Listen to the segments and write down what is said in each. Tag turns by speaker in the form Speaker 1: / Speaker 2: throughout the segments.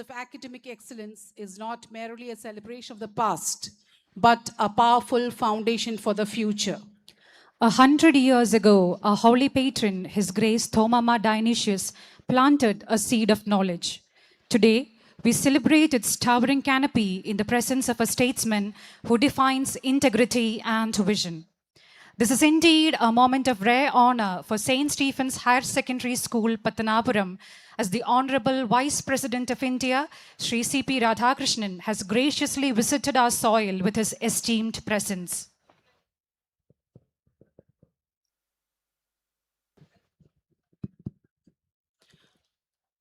Speaker 1: of academic excellence is not merely a celebration of the past, but a powerful foundation for the future.
Speaker 2: 100 years ago, our holy patron, His Grace Thomama Dionysius, planted a seed of knowledge. Today, we celebrate its towering canopy in the presence of a statesman who defines integrity and vision. This is indeed a moment of rare honor for St. Stephen's Higher Secondary School, Pattanapuram, as the Honorable Vice President of India, Sri C.P. Radhakrishnan, has graciously visited our soil with his esteemed presence.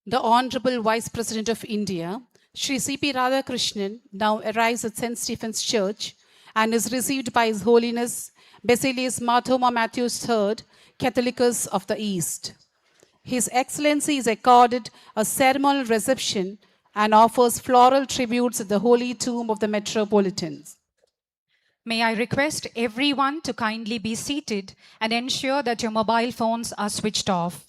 Speaker 1: The Honorable Vice President of India, Sri C.P. Radhakrishnan, now arrives at St. Stephen's Church and is received by His Holiness Basilius Marthoma Matthews III, Catholicus of the East. His Excellency is accorded a ceremonial reception and offers floral tributes at the Holy Tomb of the Metropolitans.
Speaker 2: May I request everyone to kindly be seated and ensure that your mobile phones are switched off.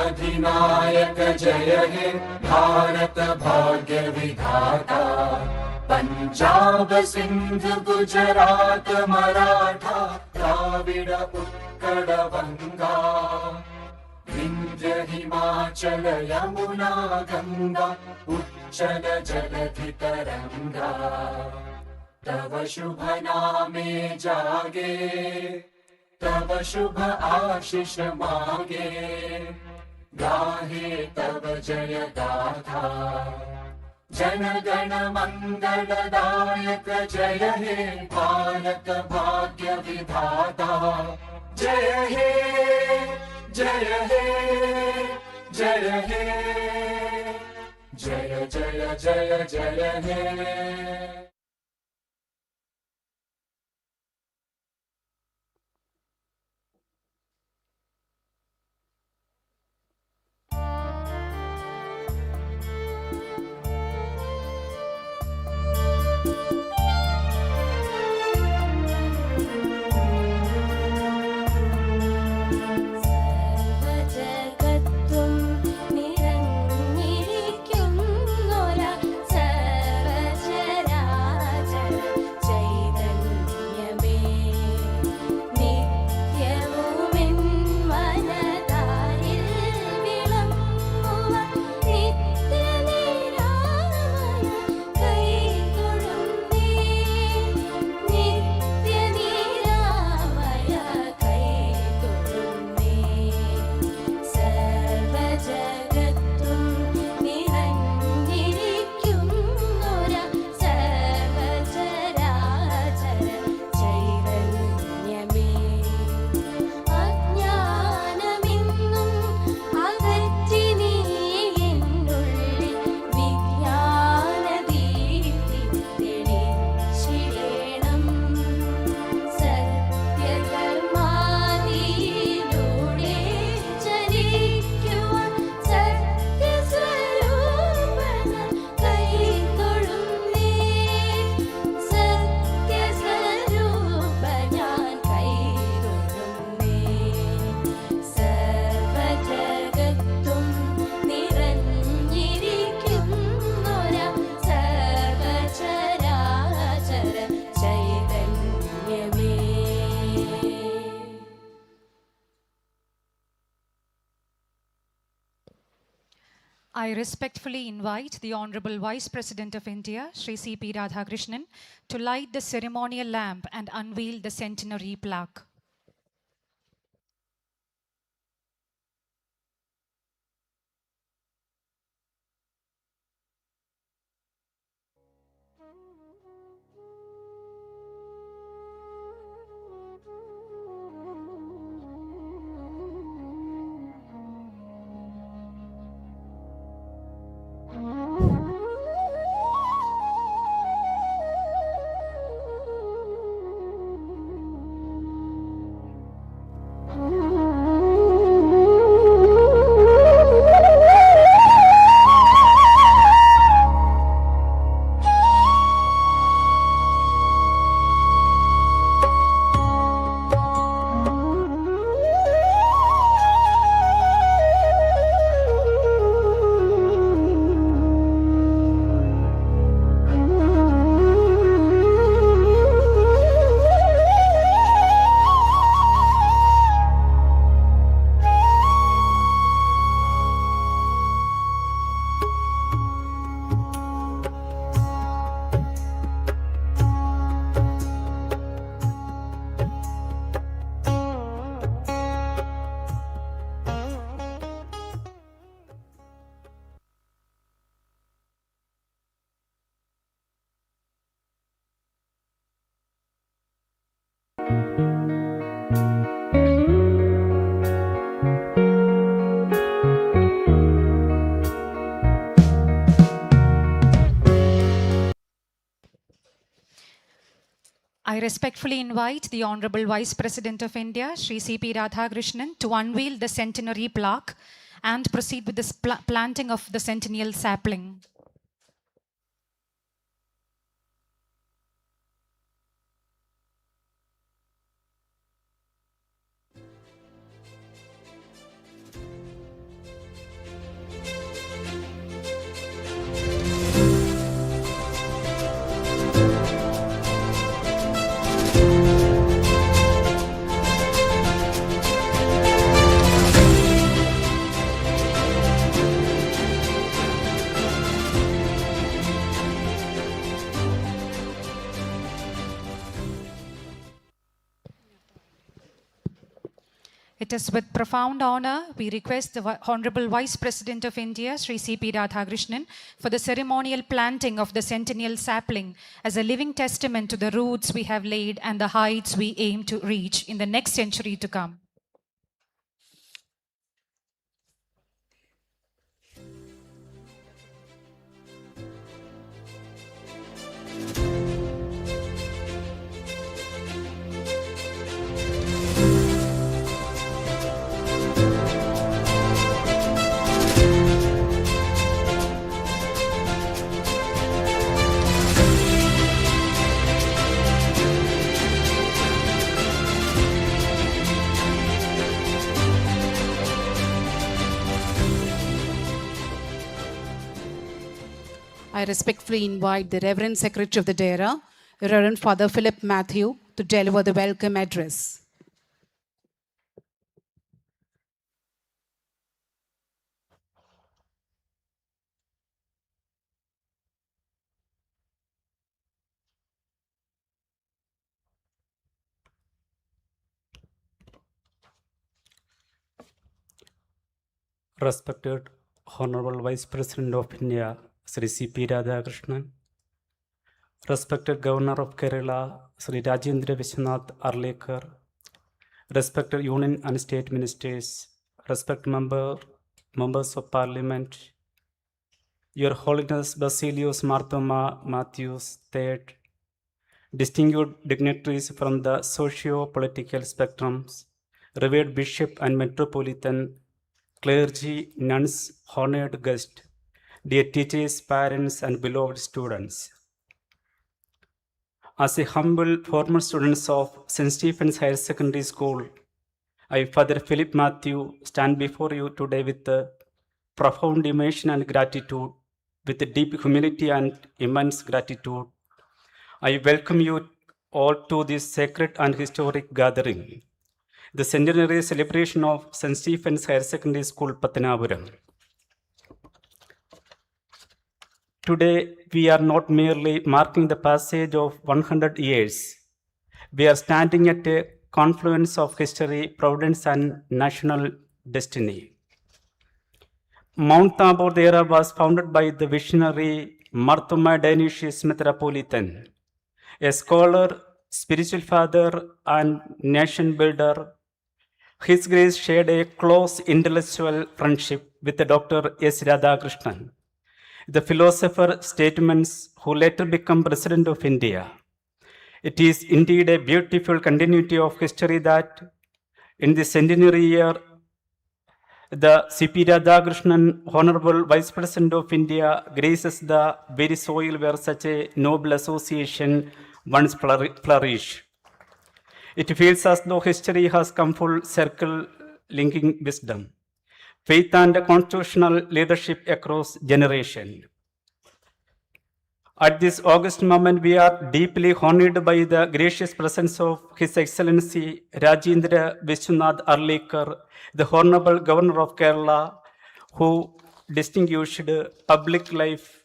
Speaker 3: अधिनायक जय हे भारत भाग्य विधाता। पंजाब सिंध गुजरात मराठा द्राविड उत्कल बंगा। विंध्य हिमाचल यमुना गंगा उच्चल जलधि तरंगा। तव शुभ नामे जागे तव शुभ आशीष मांगे। गाहे तव जय गाथा जन गण मंगलदायक जय हे भारत भाग्य विधाता। जय हे जय हे जय हे जय जय जय जय हे।
Speaker 2: I respectfully invite the Honorable Vice President of India, Shri C.P. Radhakrishnan, to light the ceremonial lamp and unveil the centenary plaque. respectfully invite the Honorable Vice President of India, Sri C.P. Radhakrishnan, to unveil the centenary plaque and proceed with the planting of the centennial sapling. It is with profound honor we request the Honorable Vice President of India, Sri C.P. Radhakrishnan, for the ceremonial planting of the centennial sapling as a living testament to the roots we have laid and the heights we aim to reach in the next century to come.
Speaker 1: I respectfully invite the Reverend Secretary of the Dera, Reverend Father Philip Matthew, to deliver the welcome address.
Speaker 4: Respected Honorable Vice President of India, Sri C.P. Radhakrishnan, respected Governor of Kerala, Sri Rajendra Vishwanath Arlekar, respected Union and State Ministers, respected members of Parliament, Your Holiness Basilius Marthoma Matthews III, distinguished dignitaries from the socio-political spectrums, revered Bishop and Metropolitan, clergy, nuns, honored guests, dear teachers, parents, and beloved students. As a humble former student of St. Stephen's Higher Secondary School, I, Father Philip Matthew, stand before you today with profound emotion and gratitude, with deep humility and immense gratitude. I welcome you all to this sacred and historic gathering, the centenary celebration of St. Stephen's Higher Secondary School, Pathanapuram. Today, we are not merely marking the passage of 100 years. We are standing at a confluence of history, providence, and national destiny. Mount Tabor Dera was founded by the visionary Marthoma Dionysius Metropolitan, a scholar, spiritual father, and nation builder. His Grace shared a close intellectual friendship with Dr. S. Radhakrishnan, the philosopher statesman who later became President of India. It is indeed a beautiful continuity of history that in the centenary year, the C.P. Radhakrishnan, Honorable Vice President of India, graces the very soil where such a noble association once flourished. It feels as though history has come full circle, linking wisdom, faith, and constitutional leadership across generations. At this august moment, we are deeply honored by the gracious presence of His Excellency Rajendra Vishwanath Arlekar, the Honorable Governor of Kerala, who distinguished public life,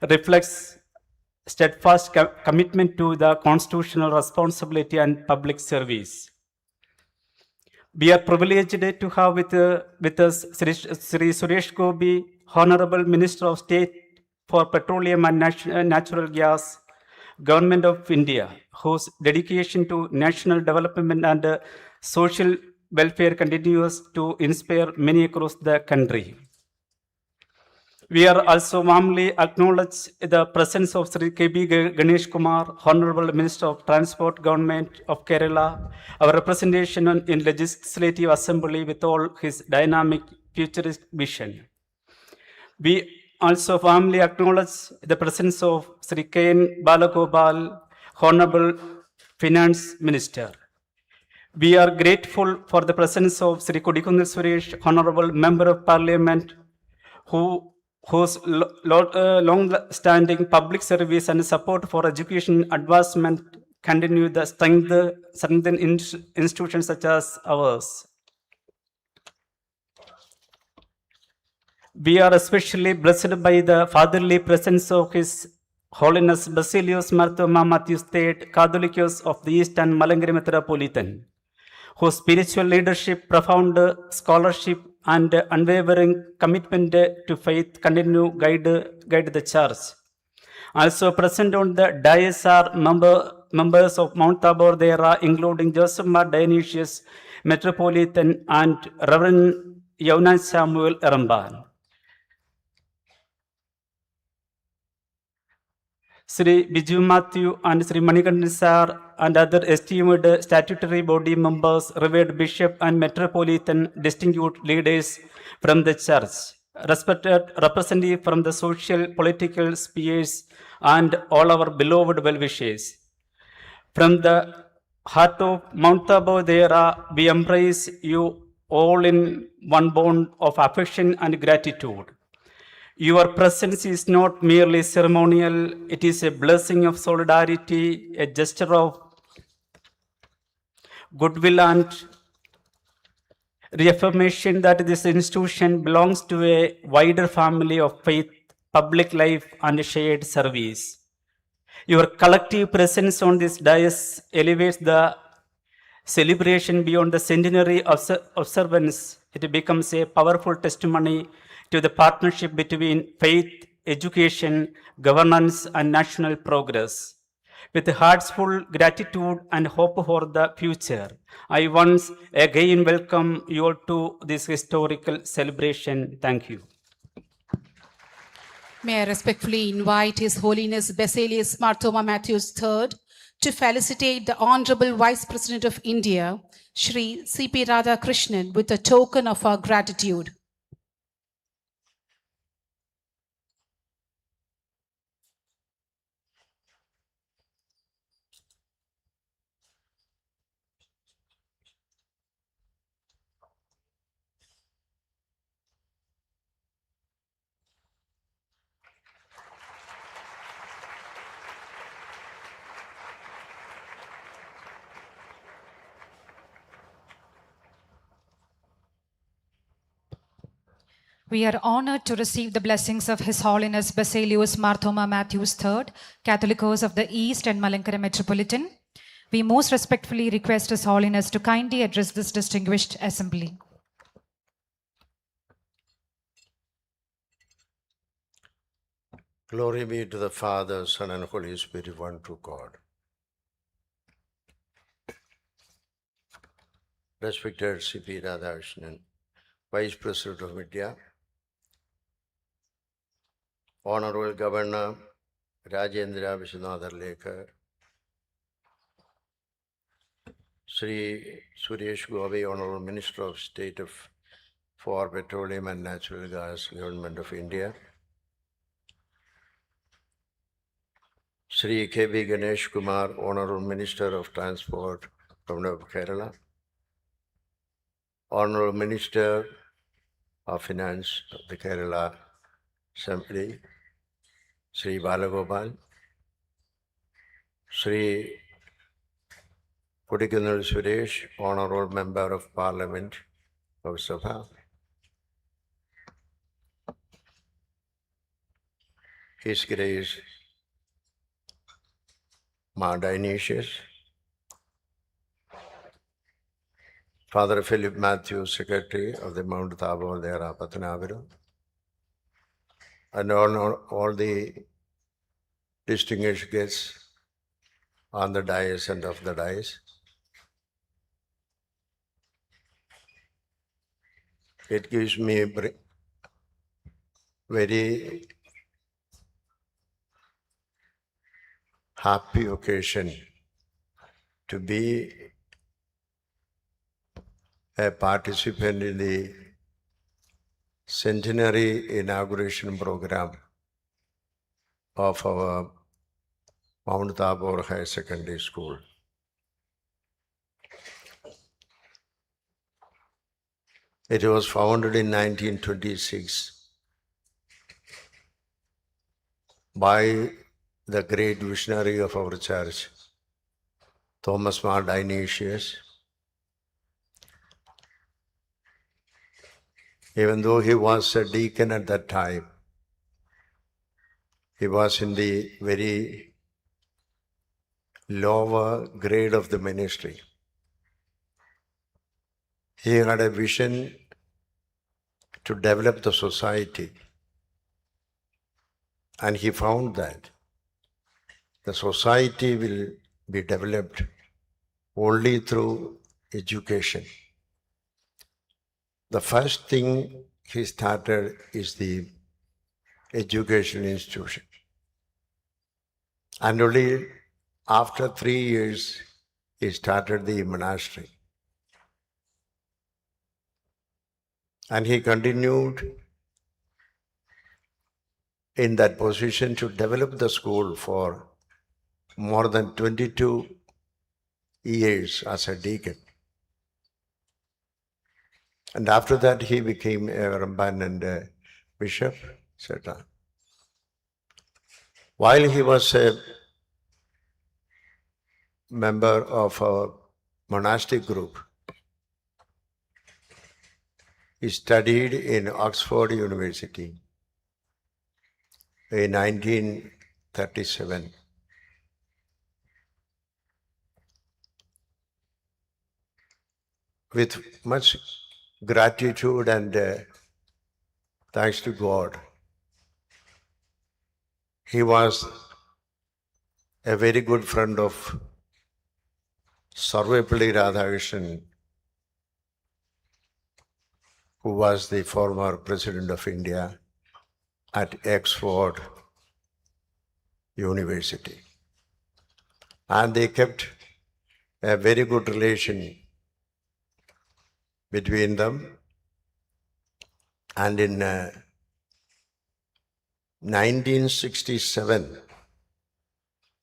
Speaker 4: reflects steadfast commitment to the constitutional responsibility and public service. We are privileged to have with us Sri Suresh Gopi, Honorable Minister of State for Petroleum and Natural Gas, Government of India, whose dedication to national development and social welfare continues to inspire many across the country. We are also warmly acknowledge the presence of Sri K.B. Ganesh Kumar, Honorable Minister of Transport, Government of Kerala, our representation in Legislative Assembly with all his dynamic futurist vision. We also warmly acknowledge the presence of Sri K.N. Balagopal, Honorable Finance Minister. We are grateful for the presence of Sri Kodikunil Suresh, Honorable Member of Parliament, whose long-standing public service and support for education advancement continue the strengthen institutions such as ours. We are especially blessed by the fatherly presence of His Holiness Basilius Marthoma Matthews III, Catholicus of the East and Malankara Metropolitan, whose spiritual leadership, profound scholarship, and unwavering commitment to faith continue guide the church. Also present on the dais are members of Mount Tabor Dera, including Joseph Mar Dionysius, Metropolitan, and Reverend Yonan Samuel Eramban. Sri Biju Matthew and Sri Manikandan Sir and other esteemed statutory body members, revered bishop and metropolitan distinguished leaders from the church, respected representative from the social, political spheres, and all our beloved well-wishers. From the heart of Mount Tabor Dera, we embrace you all in one bond of affection and gratitude. Your presence is not merely ceremonial, it is a blessing of solidarity, a gesture of goodwill and reaffirmation that this institution belongs to a wider family of faith, public life, and shared service. Your collective presence on this dais elevates the celebration beyond the centenary observance. It becomes a powerful testimony to the partnership between faith, education, governance, and national progress. With hearts full gratitude and hope for the future, I once again welcome you all to this historical celebration. Thank you.
Speaker 1: May I respectfully invite His Holiness Basilius Marthoma Matthews III to felicitate the Honorable Vice President of India, Shri C.P. Radhakrishnan, with a token of our gratitude.
Speaker 2: We are honored to receive the blessings of His Holiness Basilius Marthoma Matthews III, Catholicos of the East and Malankara Metropolitan. We most respectfully request His Holiness to kindly address this distinguished assembly.
Speaker 5: Glory be to the Father, Son, and Holy Spirit, one true God. Respected C.P. Radhakrishnan, Vice President of India, Honorable Governor Rajendra Vishwanathan Lekar, Sri Suresh Gopi, Honorable Minister of State for Petroleum and Natural Gas, Government of India, Sri K.B. Ganesh Kumar, Honorable Minister of Transport, Government of Kerala, Honorable Minister of Finance of the Kerala Assembly, Sri Balagopal, Sri Kodikunal Suresh, Honorable Member of Parliament of Sabha, His Grace Ma Dionysius, Father Philip Matthews, Secretary of the Mount Tabor Dera Patanaviru, and all the distinguished guests on the dais and off the dais. It gives me very happy occasion to be a participant in the centenary inauguration program of our Mount Tabor Higher Secondary School. It was founded in 1926 by the great visionary of our church, Thomas Mar Dionysius. Even though he was a deacon at that time, he was in the very lower grade of the ministry. He had a vision to develop the society, and he found that the society will be developed only through education. The first thing he started is the education institution. And only after 3 years, he started the monastery. And he continued in that position to develop the school for more than 22 years as a deacon. And after that, he became a Ramban and a bishop, etc. While he was a member of a monastic group, he studied in Oxford University in 1937. With much gratitude and thanks to God, he was a very good friend of Sarvepalli Radhakrishnan, who was the former President of India at Oxford University. And they kept a very good relation between them. And in 1967,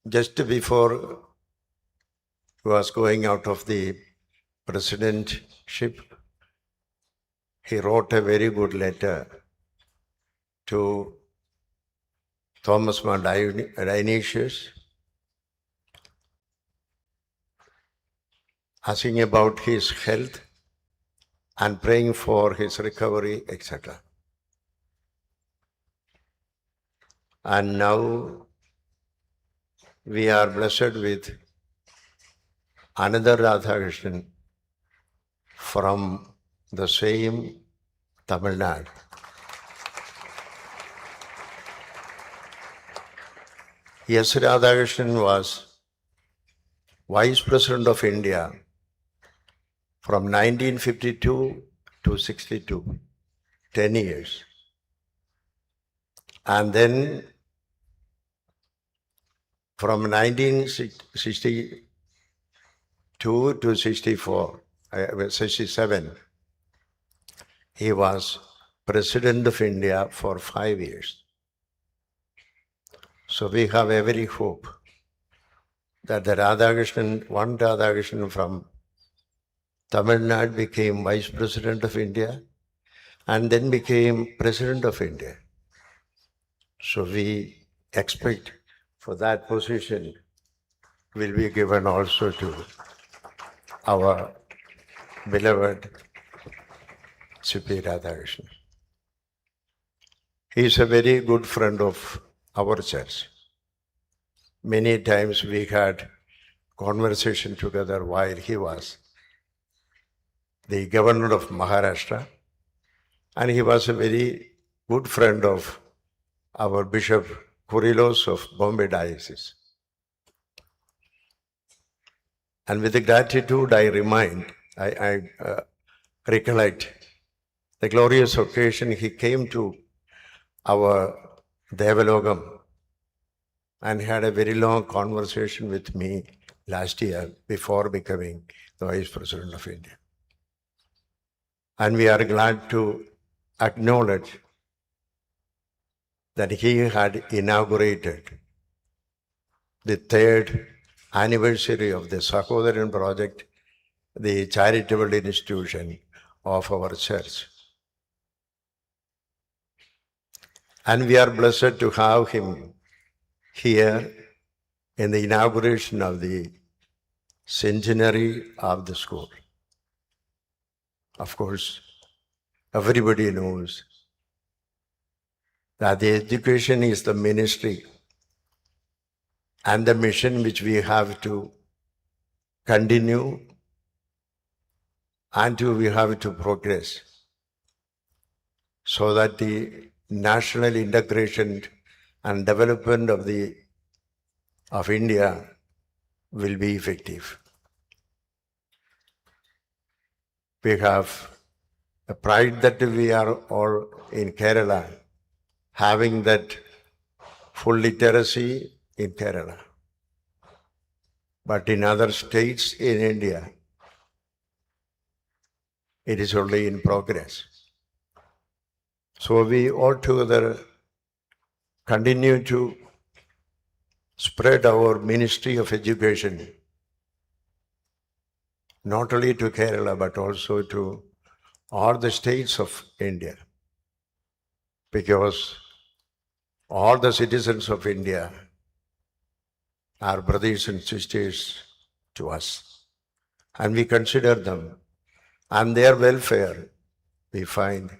Speaker 5: just before he was going out of the presidentship, he wrote a very good letter to Thomas Mar Dionysius, asking about his health and praying for his recovery, etc. And now we are blessed with another Radhakrishnan from the same Tamil Nadu. Yes, Radhakrishnan was Vice President of India from 1952 to 62, 10 years. And then from 1962 to 67, he was President of India for 5 years. So we have every hope that the Radhakrishnan, one Radhakrishnan from Tamil Nadu became Vice President of India and then became President of India. So we expect for that position will be given also to our beloved C.P. Radhakrishnan. He is a very good friend of our church. Many times we had conversation together while he was the governor of Maharashtra, and he was a very good friend of our Bishop Kurilos of Bombay Diocese. And with the gratitude I recollect the glorious occasion he came to our Devalogam and had a very long conversation with me last year before becoming the Vice President of India. And we are glad to acknowledge that he had inaugurated the 3rd anniversary of the Sahodaran project, the charitable institution of our church. And we are blessed to have him here in the inauguration of the centenary of the school. Of course, everybody knows that the education is the ministry and the mission which we have to continue and we have to progress so that the national integration and development of India will be effective. We have a pride that we are all in Kerala having that full literacy in Kerala. But in other states in India, it is only in progress. So we all together continue to spread our ministry of education, not only to Kerala, but also to all the states of India. Because all the citizens of India are brothers and sisters to us. And we consider them and their welfare, we find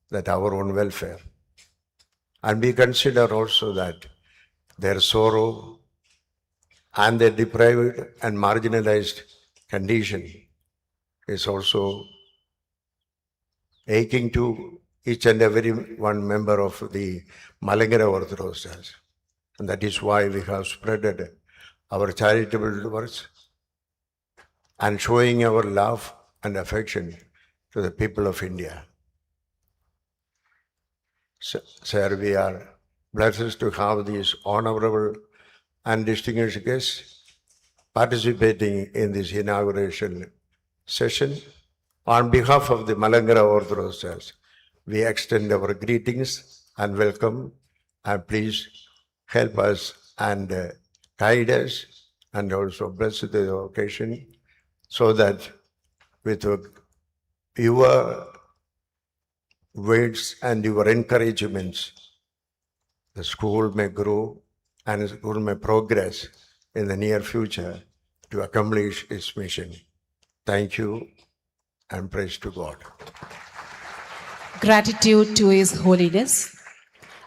Speaker 5: that our own welfare. And we consider also that their sorrow and their deprived and marginalized condition is also aching to each and every one member of the Malankara Orthodox Church. And that is why we have spreaded our charitable works and showing our love and affection to the people of India. Sir, we are blessed to have these honorable and distinguished guests participating in this inauguration session. On behalf of the Malankara Orthodox Church, we extend our greetings and welcome, and please help us and guide us and also bless the occasion so that with your words and your encouragements, the school may grow and the school may progress in the near future to accomplish its mission. Thank you and praise to God.
Speaker 1: Gratitude to His Holiness.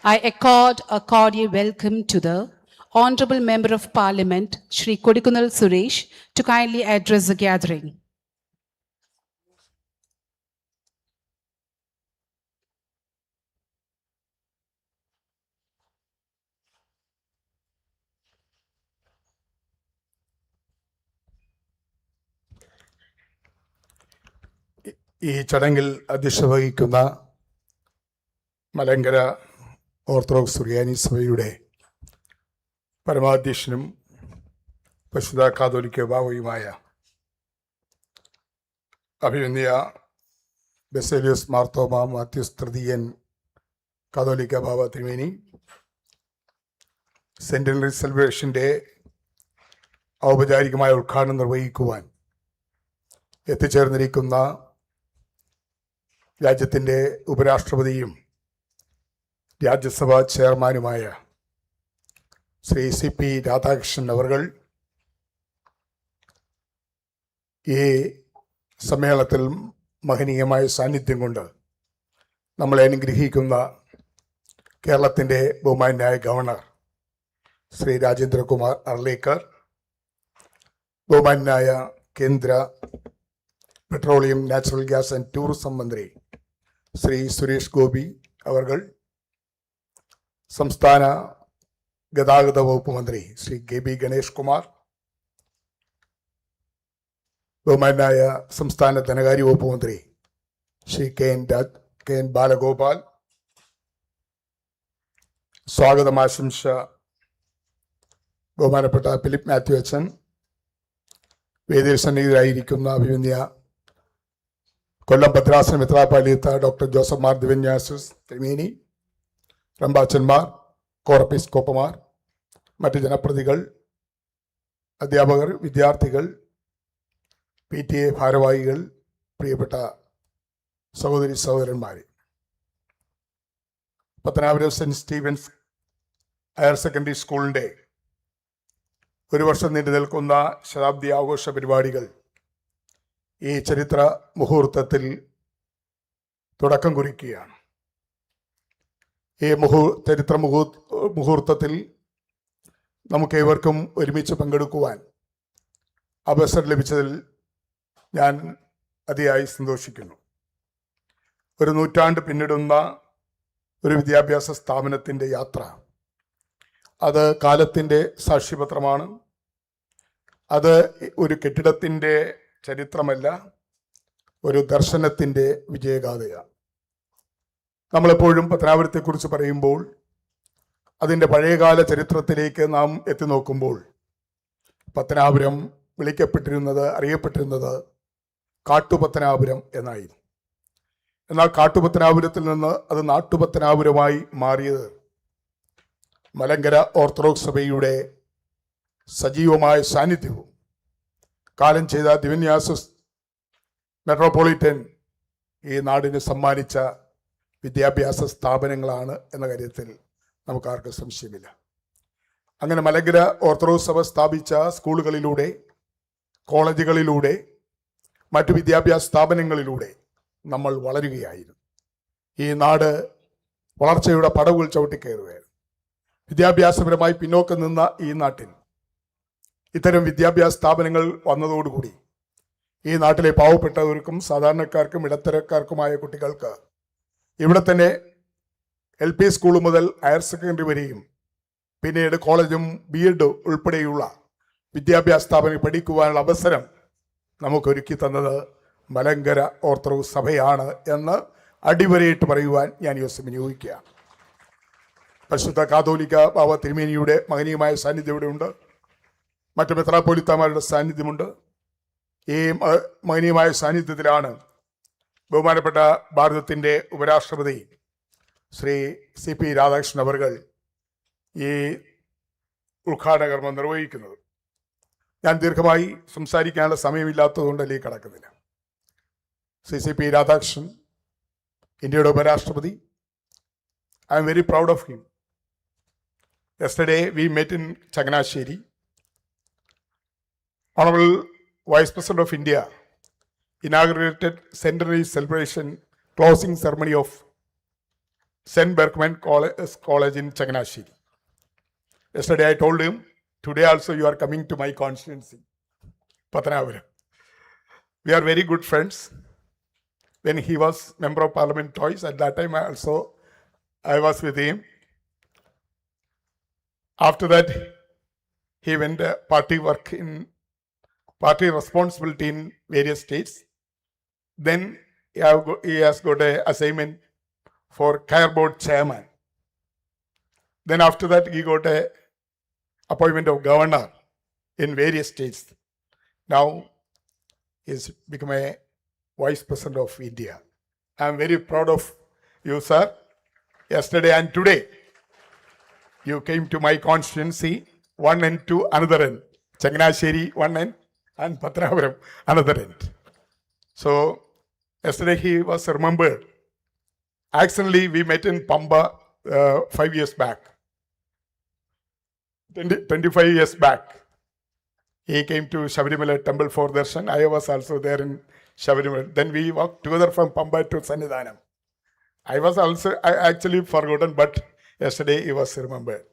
Speaker 1: I accord a cordial welcome to the Honorable Member of Parliament, Shri Kodikunal Suresh, to kindly address the gathering.
Speaker 6: ഈ ചടങ്ങിൽ അധ്യക്ഷത വഹിക്കുന്ന Malankara orthodox സുറിയാനി സഭയുടെ പരമാധ്യക്ഷനും പരിശുദ്ധ കാതോലിക്ക ബാവയുമായ അഭിനന്ദ ബസേലിയോസ് മാർത്തോമാ മാത്യൂസ് തൃതീയൻ കാതോലിക്ക ബാവ തിരുമേനി, centenary സെലിബ്രേഷൻ്റെ ഔപചാരികമായ ഉദ്ഘാടനം നിർവഹിക്കുവാൻ എത്തിച്ചേർന്നിരിക്കുന്ന രാജ്യത്തിൻ്റെ ഉപരാഷ്ട്രപതിയും രാജ്യസഭാ ചെയർമാനുമായ ശ്രീ CP രാധാകൃഷ്ണൻ അവർകൾ, ഈ സമ്മേളനത്തിൽ മഹനീയമായ സാന്നിധ്യം കൊണ്ട് നമ്മളെ അനുഗ്രഹിക്കുന്ന കേരളത്തിൻ്റെ ബഹുമാന്യനായ ഗവർണർ ശ്രീ രാജേന്ദ്രകുമാർ അർലേക്കർ, ബഹുമാന്യനായ കേന്ദ്ര petroleum, natural gas and tourism മന്ത്രി ശ്രീ സുരേഷ് ഗോപി അവർകൾ, സംസ്ഥാന ഗതാഗത വകുപ്പ് മന്ത്രി ശ്രീ Ganesh കുമാർ, ബഹുമാനായ സംസ്ഥാന ധനകാര്യ വകുപ്പ് മന്ത്രി ശ്രീ കെ എൻ ബാലഗോപാൽ, സ്വാഗതം ആശംസ ബഹുമാനപ്പെട്ട ഫിലിപ്പ് മാത്യു അച്ഛൻ, വേദിയിൽ സന്നിഹിതരായിരിക്കുന്ന അഭിമന്യ കൊല്ലം ഭദ്രാസന മെത്രാപ്പൊലീത്ത ഡോക്ടർ ജോസഫ് മാർ ദിവന്യാസസ് തിരുമേനി, റമ്പാച്ചന്മാർ, കോറപ്പിസ്കോപ്പമാർ, മറ്റ് ജനപ്രതികൾ, അധ്യാപകർ, വിദ്യാർത്ഥികൾ, PTA ഭാരവാഹികൾ, പ്രിയപ്പെട്ട സഹോദരി സഹോദരന്മാരെ, Pathanapuram saint Stevens higher secondary സ്കൂളിൻ്റെ ഒരു വർഷം നീണ്ടു നിൽക്കുന്ന ശതാബ്ദി ആഘോഷ പരിപാടികൾ ഈ ചരിത്ര മുഹൂർത്തത്തിൽ തുടക്കം കുറിക്കുകയാണ്. ഈ ചരിത്ര മുഹൂർത്തത്തിൽ നമുക്കേവർക്കും ഒരുമിച്ച് പങ്കെടുക്കുവാൻ അവസരം ലഭിച്ചതിൽ ഞാൻ അതിയായി സന്തോഷിക്കുന്നു. ഒരു നൂറ്റാണ്ട് പിന്നിടുന്ന ഒരു വിദ്യാഭ്യാസ സ്ഥാപനത്തിൻ്റെ യാത്ര, അത് കാലത്തിൻ്റെ സാക്ഷ്യപത്രമാണ്. അത് ഒരു കെട്ടിടത്തിൻ്റെ ചരിത്രമല്ല, ഒരു ദർശനത്തിൻ്റെ വിജയഗാഥയാണ്. നമ്മളെപ്പോഴും പത്തനാപുരത്തെക്കുറിച്ച് പറയുമ്പോൾ അതിൻ്റെ പഴയകാല ചരിത്രത്തിലേക്ക് നാം എത്തി നോക്കുമ്പോൾ പത്തനാപുരം അറിയപ്പെട്ടിരുന്നത് കാട്ടുപത്തനാപുരം എന്നായിരുന്നു. എന്നാൽ കാട്ടുപത്തനാപുരത്തിൽ നിന്ന് അത് നാട്ടുപത്തനാപുരമായി മാറിയത് മലങ്കര ഓർത്തഡോക്സ് സഭയുടെ സജീവമായ സാന്നിധ്യവും കാലം ചെയ്ത ദിവന്യാസസ് മെട്രോപൊളിറ്റൻ ഈ നാടിന് സമ്മാനിച്ച വിദ്യാഭ്യാസ സ്ഥാപനങ്ങളാണ് എന്ന കാര്യത്തിൽ നമുക്കാർക്കും സംശയമില്ല. അങ്ങനെ മലങ്കര ഓർത്തഡോക്സ് സഭ സ്ഥാപിച്ച സ്കൂളുകളിലൂടെ, കോളേജുകളിലൂടെ, മറ്റു വിദ്യാഭ്യാസ സ്ഥാപനങ്ങളിലൂടെ നമ്മൾ വളരുകയായിരുന്നു. ഈ നാട് വളർച്ചയുടെ പടവുകൾ ചവിട്ടിക്കയറുകയായിരുന്നു. വിദ്യാഭ്യാസപരമായി പിന്നോക്കം നിന്ന ഈ നാട്ടിൽ ഇത്തരം വിദ്യാഭ്യാസ സ്ഥാപനങ്ങൾ വന്നതോടുകൂടി ഈ നാട്ടിലെ പാവപ്പെട്ടവർക്കും സാധാരണക്കാർക്കും ഇടത്തരക്കാർക്കുമായ കുട്ടികൾക്ക് ഇവിടെ തന്നെ LP സ്കൂൾ മുതൽ ഹയർ സെക്കൻഡറി വരെയും പിന്നീട് കോളേജും BEd ഉൾപ്പെടെയുള്ള വിദ്യാഭ്യാസ സ്ഥാപനങ്ങൾ പഠിക്കുവാനുള്ള അവസരം നമുക്കൊരുക്കി തന്നത് മലങ്കര ഓർത്തഡോക്സ് സഭയാണ് എന്ന് അടിവരയിട്ട് പറയുവാൻ ഞാൻ ഈ ദിവസം വിനിയോഗിക്കുക. പരിശുദ്ധ കാതോലിക്ക ബാബ തിരുമേനിയുടെ മഹനീയമായ സാന്നിധ്യം ഇവിടെയുണ്ട്. മറ്റു മെത്രാപ്പൊലീത്തമാരുടെ സാന്നിധ്യമുണ്ട്. ഈ മഹനീയമായ സാന്നിധ്യത്തിലാണ് ബഹുമാനപ്പെട്ട ഭാരതത്തിൻ്റെ ഉപരാഷ്ട്രപതി ശ്രീ CP രാധാകൃഷ്ണൻ അവർകൾ ഈ ഉദ്ഘാടന കർമ്മം നിർവഹിക്കുന്നത്. ഞാൻ ദീർഘമായി സംസാരിക്കാനുള്ള സമയമില്ലാത്തതുകൊണ്ട് അതിലേക്ക് കടക്കുന്നില്ല. CP രാധാകൃഷ്ണൻ, ഇന്ത്യയുടെ ഉപരാഷ്ട്രപതി, I am very proud of him. Yesterday we met in Chaganasheri. Honorable Vice President of India inaugurated centenary celebration closing ceremony of St. Berkman College in Chaganasheri. Yesterday I told him, today also you are coming to my constituency, Patanapuram. We are very good friends. When he was Member of Parliament twice, at that time I was with him. After that, he went party work in party responsibility in various states. Then he has got an assignment for care board chairman. Then after that, he got a appointment of governor in various states. Now he has become a Vice President of India. I am very proud of you, sir. Yesterday and today, you came to my constituency, one end to another end. Chaganasheri one end and Patanapuram another end. So yesterday he was remembered. Accidentally we met in Pamba 5 years back. 25 years back. He came to Shabarimala temple for darshan. I was also there in Shabarimala. Then we walked together from Pamba to Sannidhanam. I actually forgotten, but yesterday he was remembered.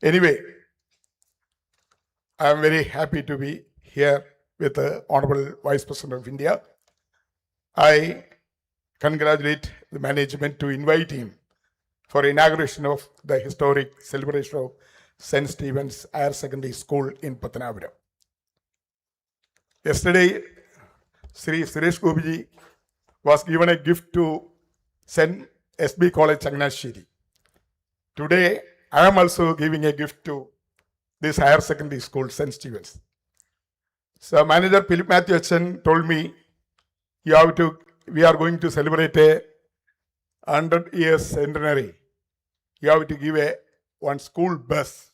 Speaker 6: Anyway, I am very happy to be here with the Honorable Vice President of India. I congratulate the management to invite him for inauguration of the historic celebration of St. Stephen's Higher Secondary School in Patanapuram. Yesterday, Sri Suresh Gopi was given a gift to St. SB College, Chaganasheri. Today, I am also giving a gift to this higher secondary school, St. Stephen's. So manager Philip Matthew Achen told me, we are going to celebrate a 100 years centenary. You have to give one school bus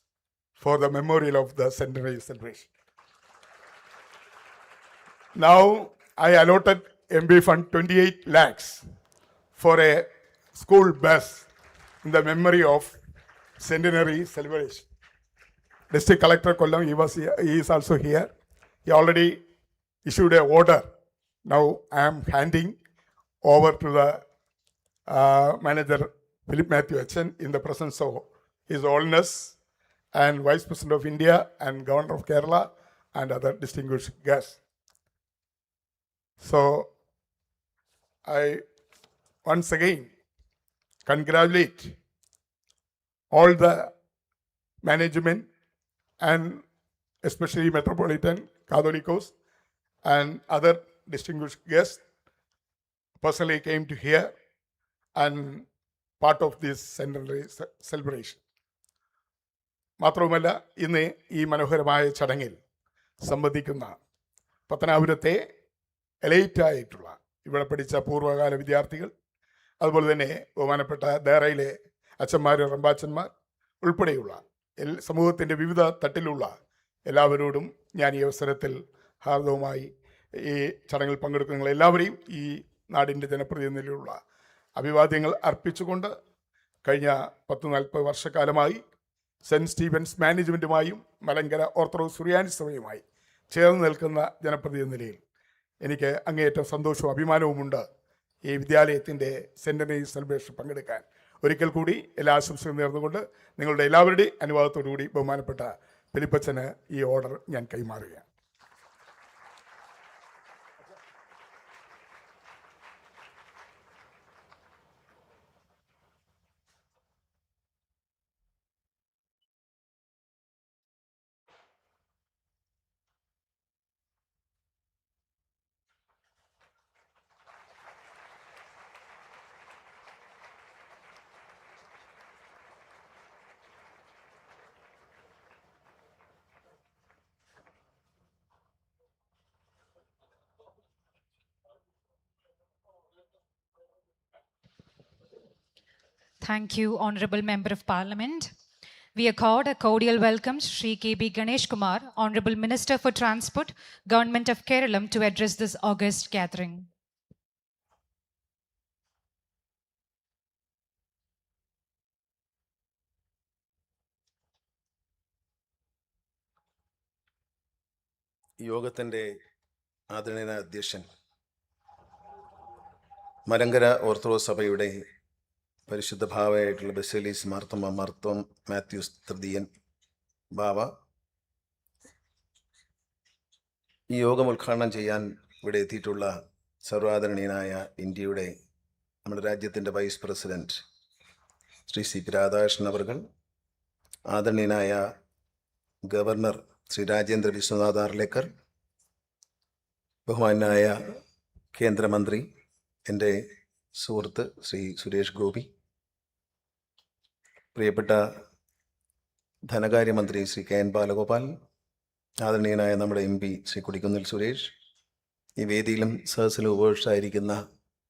Speaker 6: for the memorial of the centenary celebration. Now I allotted MB fund 28 lakhs for a school bus in the memory of centenary celebration. District Collector Kollam, he is also here. He already issued an order. Now I am handing over to the manager Philip Matthew Achen in the presence of His Holiness and Vice President of India and Governor of Kerala and other distinguished guests. So I once again congratulate all the management and especially Metropolitan, Catholicus and other distinguished guests personally came to hear and part of this centenary celebration. മാത്രവുമല്ല, ഇന്ന് ഈ മനോഹരമായ ചടങ്ങിൽ സംബന്ധിക്കുന്ന പത്തനാപുരത്തെ എലൈറ്റായിട്ടുള്ള ഇവിടെ പഠിച്ച പൂർവ്വകാല വിദ്യാർത്ഥികൾ, അതുപോലെ തന്നെ ബഹുമാനപ്പെട്ട ദേറയിലെ അച്ഛന്മാർ, റമ്പാച്ചന്മാർ ഉൾപ്പെടെയുള്ള സമൂഹത്തിൻ്റെ വിവിധ തട്ടിലുള്ള എല്ലാവരോടും ഞാൻ ഈ അവസരത്തിൽ ഹാർദവുമായി ഈ ചടങ്ങിൽ പങ്കെടുക്കുന്ന നിങ്ങൾ എല്ലാവരെയും ഈ നാടിൻ്റെ ജനപ്രതിനിധിയിലുള്ള അഭിവാദ്യങ്ങൾ അർപ്പിച്ചുകൊണ്ട് കഴിഞ്ഞ 10-40 വർഷക്കാലമായി സെൻറ്റ് സ്റ്റീഫൻസ് മാനേജ്മെൻറ്റുമായും മലങ്കര ഓർത്തഡോക്സ് സുറിയാനി സഭയുമായി ചേർന്ന് നിൽക്കുന്ന ജനപ്രതിനിധി നിലയിൽ എനിക്ക് അങ്ങേയറ്റം സന്തോഷവും അഭിമാനവുമുണ്ട് ഈ വിദ്യാലയത്തിൻ്റെ സെൻ്റനറി സെലിബ്രേഷൻ പങ്കെടുക്കാൻ. ഒരിക്കൽ കൂടി എല്ലാ ആശംസകളും നേർന്നുകൊണ്ട് നിങ്ങളുടെ എല്ലാവരുടെയും അനുവാദത്തോടു കൂടി ബഹുമാനപ്പെട്ട ഫിലിപ്പച്ചന് ഈ ഓർഡർ ഞാൻ കൈമാറുകയാണ്.
Speaker 2: Thank you, Honorable Member of Parliament. We accord a cordial welcome to Sri K.B. Ganesh Kumar, Honorable Minister for Transport, Government of Kerala, to address this august gathering.
Speaker 7: യോഗത്തിൻ്റെ ആദരണീയ അധ്യക്ഷൻ, മലങ്കര ഓർത്തഡോക്സ് സഭയുടെ പരിശുദ്ധ ഭാവയായിട്ടുള്ള ബസേലീസ് മാർത്തോം മാത്യൂസ് തൃതീയൻ ബാവ, ഈ യോഗം ഉദ്ഘാടനം ചെയ്യാൻ ഇവിടെ എത്തിയിട്ടുള്ള സർവാദരണീയനായ ഇന്ത്യയുടെ നമ്മുടെ രാജ്യത്തിൻ്റെ vice president Shri C P Radhakrishnan അവർകൾ, ആദരണീയനായ ഗവർണർ ശ്രീ രാജേന്ദ്ര വിശ്വനാഥ് ആർലേക്കർ, ബഹുമാനായ കേന്ദ്രമന്ത്രി എൻ്റെ സുഹൃത്ത് ശ്രീ സുരേഷ് ഗോപി, പ്രിയപ്പെട്ട ധനകാര്യമന്ത്രി ശ്രീ കെ എൻ ബാലഗോപാൽ, ആദരണീയനായ നമ്മുടെ MP ശ്രീ കൊടിക്കുന്നിൽ സുരേഷ്, ഈ വേദിയിലും സദസ്സിലും ഉപവിഷ്ടായിരിക്കുന്ന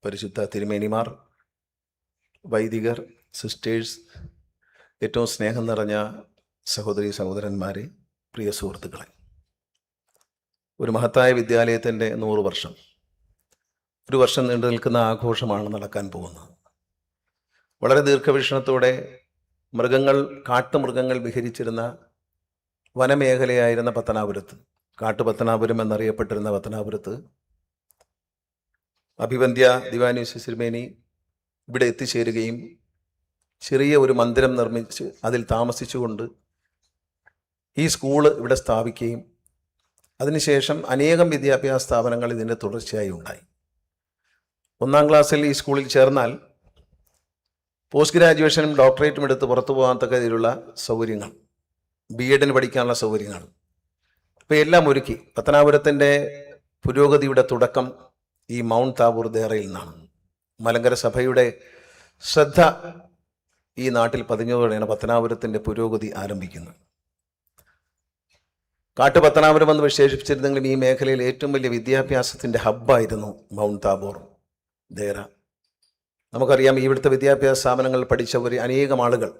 Speaker 7: പരിശുദ്ധ തിരുമേനിമാർ, വൈദികർ, സിസ്റ്റേഴ്സ്, ഏറ്റവും സ്നേഹം നിറഞ്ഞ സഹോദരി സഹോദരന്മാരെ, പ്രിയ സുഹൃത്തുക്കളെ, ഒരു മഹത്തായ വിദ്യാലയത്തിൻ്റെ 100 വർഷം, ഒരു വർഷം നീണ്ടു നിൽക്കുന്ന ആഘോഷമാണ് നടക്കാൻ പോകുന്നത്. വളരെ ദീർഘവീക്ഷണത്തോടെ കാട്ടുമൃഗങ്ങൾ വിഹരിച്ചിരുന്ന വനമേഖലയായിരുന്ന പത്തനാപുരത്ത്, കാട്ടുപത്തനാപുരം എന്നറിയപ്പെട്ടിരുന്ന പത്തനാപുരത്ത് അഭിവന്ദ്യ ദിവാനീസ് തിരുമേനി ഇവിടെ എത്തിച്ചേരുകയും ചെറിയ ഒരു മന്ദിരം നിർമ്മിച്ച് അതിൽ താമസിച്ചുകൊണ്ട് ഈ സ്കൂള് ഇവിടെ സ്ഥാപിക്കുകയും അതിനുശേഷം അനേകം വിദ്യാഭ്യാസ സ്ഥാപനങ്ങൾ ഇതിൻ്റെ തുടർച്ചയായി ഉണ്ടായി. 1ാം ക്ലാസ്സിൽ ഈ സ്കൂളിൽ ചേർന്നാൽ പോസ്റ്റ് ഗ്രാജുവേഷനും ഡോക്ടറേറ്റും എടുത്ത് പുറത്തു പോകാൻ തക്കതിലുള്ള സൗകര്യങ്ങൾ, B.Edന് പഠിക്കാനുള്ള സൗകര്യങ്ങൾ, ഇപ്പോൾ എല്ലാം ഒരുക്കി. പത്തനാപുരത്തിൻ്റെ പുരോഗതിയുടെ തുടക്കം ഈ മൗണ്ട് താബൂർ ദേറയിൽ നിന്നാണ്. മലങ്കര സഭയുടെ ശ്രദ്ധ ഈ നാട്ടിൽ പതിഞ്ഞതോടെയാണ് പത്തനാപുരത്തിൻ്റെ പുരോഗതി ആരംഭിക്കുന്നത്. കാട്ടുപത്തനാപുരം എന്ന് വിശേഷിപ്പിച്ചിരുന്നെങ്കിലും ഈ മേഖലയിൽ ഏറ്റവും വലിയ വിദ്യാഭ്യാസത്തിൻ്റെ ഹബ്ബായിരുന്നു മൗണ്ട് താബോർ ദേറ. നമുക്കറിയാം, ഇവിടുത്തെ വിദ്യാഭ്യാസ സ്ഥാപനങ്ങളിൽ പഠിച്ചവർ അനേകം ആളുകൾ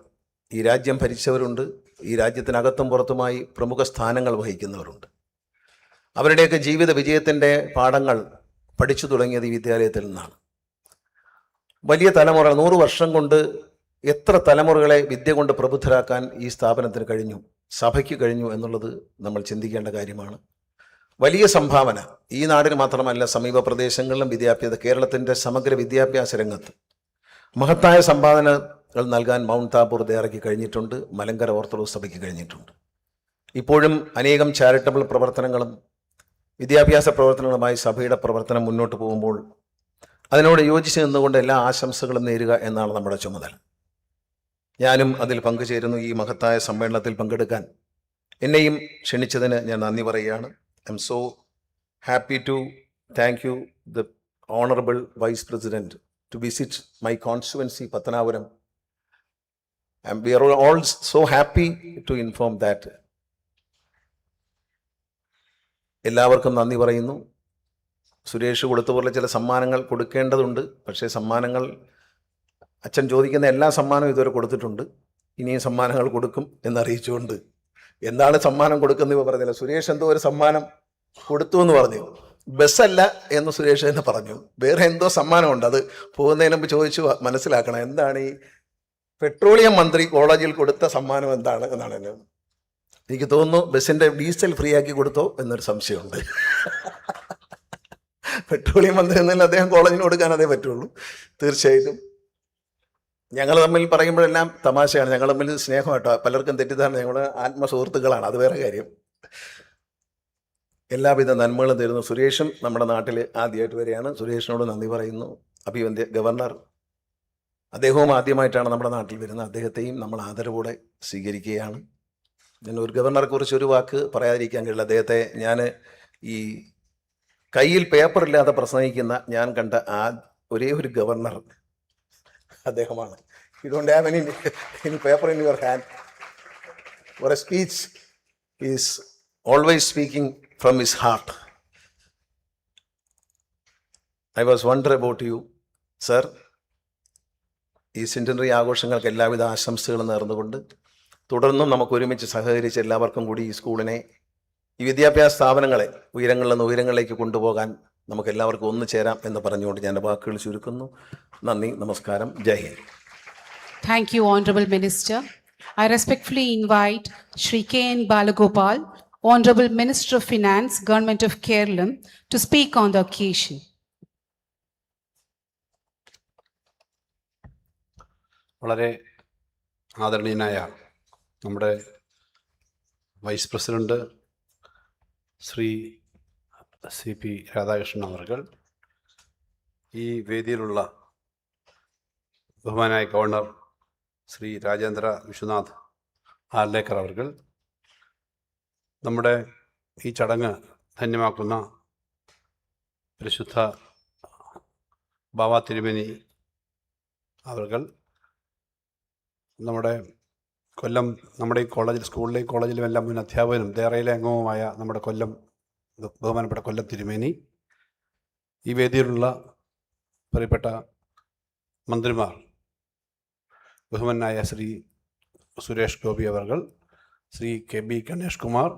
Speaker 7: ഈ രാജ്യം ഭരിച്ചവരുണ്ട്, ഈ രാജ്യത്തിനകത്തും പുറത്തുമായി പ്രമുഖ സ്ഥാനങ്ങൾ വഹിക്കുന്നവരുണ്ട്. അവരുടെയൊക്കെ ജീവിത വിജയത്തിൻ്റെ പാഠങ്ങൾ പഠിച്ചു തുടങ്ങിയത് ഈ വിദ്യാലയത്തിൽ നിന്നാണ്. വലിയ തലമുറ, 100 വർഷം കൊണ്ട് എത്ര തലമുറകളെ വിദ്യ കൊണ്ട് പ്രബുദ്ധരാക്കാൻ ഈ സ്ഥാപനത്തിന് കഴിഞ്ഞു, സഭയ്ക്ക് കഴിഞ്ഞു എന്നുള്ളത് നമ്മൾ ചിന്തിക്കേണ്ട കാര്യമാണ്. വലിയ സംഭാവന ഈ നാടിന് മാത്രമല്ല, സമീപ പ്രദേശങ്ങളിലും കേരളത്തിൻ്റെ സമഗ്ര വിദ്യാഭ്യാസ രംഗത്ത് മഹത്തായ സംഭാവനകൾ നൽകാൻ മൗണ്ട് താബോർ ദേറയ്ക്ക് കഴിഞ്ഞിട്ടുണ്ട്, മലങ്കര ഓർത്തഡോക്സ് സഭയ്ക്ക് കഴിഞ്ഞിട്ടുണ്ട്. ഇപ്പോഴും അനേകം ചാരിറ്റബിൾ പ്രവർത്തനങ്ങളും വിദ്യാഭ്യാസ പ്രവർത്തനങ്ങളുമായി സഭയുടെ പ്രവർത്തനം മുന്നോട്ട് പോകുമ്പോൾ അതിനോട് യോജിച്ച് നിന്നുകൊണ്ട് എല്ലാ ആശംസകളും നേരുക എന്നാണ് നമ്മുടെ ചുമതല. ഞാനും അതിൽ പങ്കുചേരുന്നു. ഈ മഹത്തായ സമ്മേളനത്തിൽ പങ്കെടുക്കാൻ എന്നെയും ക്ഷണിച്ചതിന് ഞാൻ നന്ദി പറയുകയാണ്. I am so happy to thank you the honourable vice president to visit my constituency Pathanapuram. We are all so happy to inform that. എല്ലാവർക്കും നന്ദി പറയുന്നു. സുരേഷ് കൊടുത്തപോലെ ചില സമ്മാനങ്ങൾ കൊടുക്കേണ്ടതുണ്ട്. പക്ഷേ സമ്മാനങ്ങൾ അച്ഛൻ ചോദിക്കുന്ന എല്ലാ സമ്മാനവും ഇതുവരെ കൊടുത്തിട്ടുണ്ട്. ഇനിയും സമ്മാനങ്ങൾ കൊടുക്കും എന്നറിയിച്ചുകൊണ്ട്, എന്താണ് സമ്മാനം കൊടുക്കുന്നത് പറഞ്ഞില്ല. സുരേഷ് എന്തോ ഒരു സമ്മാനം കൊടുത്തു എന്ന് പറഞ്ഞു. ബസ്സല്ല എന്ന് സുരേഷ് തന്നെ പറഞ്ഞു. വേറെ എന്തോ സമ്മാനമുണ്ട്. അത് പോകുന്നതിന് മുമ്പ് ചോദിച്ചു മനസ്സിലാക്കണം. എന്താണ് ഈ പെട്രോളിയം മന്ത്രി കോളേജിൽ കൊടുത്ത സമ്മാനം എന്താണ് എന്നാണ് എന്നെ. എനിക്ക് തോന്നുന്നു ബസ്സിൻ്റെ ഡീസൽ ഫ്രീ ആക്കി കൊടുത്തോ എന്നൊരു സംശയമുണ്ട്. പെട്രോളിയം മന്ത്രി എന്നല്ല, അദ്ദേഹം കോളേജിന് കൊടുക്കാൻ അതേ പറ്റുള്ളൂ. തീർച്ചയായിട്ടും ഞങ്ങൾ തമ്മിൽ പറയുമ്പോഴെല്ലാം തമാശയാണ്. ഞങ്ങൾ തമ്മിൽ സ്നേഹമായിട്ടോ, പലർക്കും തെറ്റിദ്ധാരണ ഞങ്ങൾ ആത്മസുഹൃത്തുക്കളാണ്, അത് വേറെ കാര്യം. എല്ലാവിധ നന്മകളും തരുന്നു. സുരേഷും നമ്മുടെ നാട്ടിൽ ആദ്യമായിട്ട് വരികയാണ്. സുരേഷിനോട് നന്ദി പറയുന്നു. അഭിവന്ദ്യ ഗവർണർ, അദ്ദേഹവും ആദ്യമായിട്ടാണ് നമ്മുടെ നാട്ടിൽ വരുന്നത്. അദ്ദേഹത്തെയും നമ്മൾ ആദരവോടെ സ്വീകരിക്കുകയാണ്. ഞാൻ ഒരു ഗവർണറെ കുറിച്ച് ഒരു വാക്ക് പറയാതിരിക്കാൻ കഴിയില്ല. അദ്ദേഹത്തെ ഞാൻ ഈ കയ്യിൽ പേപ്പറില്ലാതെ പ്രസംഗിക്കുന്ന ഞാൻ കണ്ട ഒരേ ഒരു ഗവർണർ അദ്ദേഹമാണ്. You don't have any paper in your hand four A speech. Is always speaking from his heart. I was wonder about you sir. ഈ സെൻറ്റനറി ആഘോഷങ്ങൾക്ക് എല്ലാവിധ ആശംസകളും നേർന്നുകൊണ്ട് തുടർന്നും നമുക്ക് ഒരുമിച്ച് സഹകരിച്ച് എല്ലാവർക്കും കൂടി ഈ സ്കൂളിനെ, ഈ വിദ്യാഭ്യാസ സ്ഥാപനങ്ങളെ ഉയരങ്ങളിൽ നിന്ന് ഉയരങ്ങളിലേക്ക് കൊണ്ടുപോകാൻ നമുക്ക് എല്ലാവർക്കും ഒന്നു ചേരാം എന്ന് പറഞ്ഞുകൊണ്ട് ഞാൻ വാക്കുകൾ ചുരുക്കുന്നു. നന്ദി, നമസ്കാരം, ജയ് Hind.
Speaker 1: Thank you, Honorable Minister. I respectfully invite Shri K.N. Balagopal, Honorable Minister of Finance, Government of Kerala, to speak on the occasion.
Speaker 8: വളരെ ആദരണീയനായ നമ്മുടെ vice president Shri CP Radhakrishnan അവർകൾ, ഈ വേദിയിലുള്ള ബഹുമാനായ ഗവർണർ ശ്രീ രാജേന്ദ്ര വിശ്വനാഥ് ആർലേക്കർ അവർകൾ, നമ്മുടെ ഈ ചടങ്ങ് ധന്യമാക്കുന്ന പരിശുദ്ധ ബാവ തിരുമേനി അവർകൾ, നമ്മുടെ കൊല്ലം, നമ്മുടെ ഈ കോളേജിൽ, സ്കൂളിലെയും കോളേജിലും എല്ലാം മുൻ അധ്യാപകനും ദേറയിലെ അംഗവുമായ നമ്മുടെ കൊല്ലം ബഹുമാനപ്പെട്ട കൊല്ലം തിരുമേനി, ഈ വേദിയിലുള്ള പ്രിയപ്പെട്ട മന്ത്രിമാർ, ബഹുമാനായ ശ്രീ സുരേഷ് ഗോപി അവർകൾ, ശ്രീ KB ഗണേഷ് കുമാർ,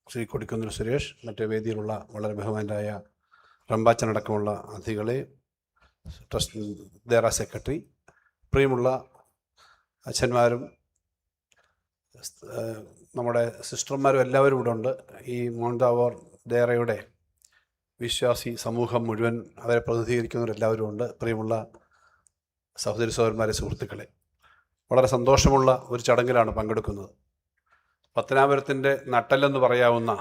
Speaker 8: ശ്രീ കൊടിക്കുന്നിൽ സുരേഷ്, മറ്റേ വേദിയിലുള്ള വളരെ ബഹുമാനായ റംബാച്ചനടക്കമുള്ള അതിഥികളെ, ട്രസ്റ്റ് ദേറ സെക്രട്ടറി, പ്രിയമുള്ള അച്ഛന്മാരും നമ്മുടെ സിസ്റ്റർമാരും എല്ലാവരും ഇവിടെ ഉണ്ട്. ഈ മൗണ്ട് താബോർ ദേറയുടെ വിശ്വാസി സമൂഹം മുഴുവൻ, അവരെ പ്രതിനിധീകരിക്കുന്നവരെല്ലാവരും ഉണ്ട്. പ്രിയമുള്ള സഹോദരി സഹോദരന്മാരെ, സുഹൃത്തുക്കളെ, വളരെ സന്തോഷമുള്ള ഒരു ചടങ്ങിലാണ് പങ്കെടുക്കുന്നത്. പത്തനാപുരത്തിൻ്റെ നട്ടെല്ലെന്ന് പറയാവുന്ന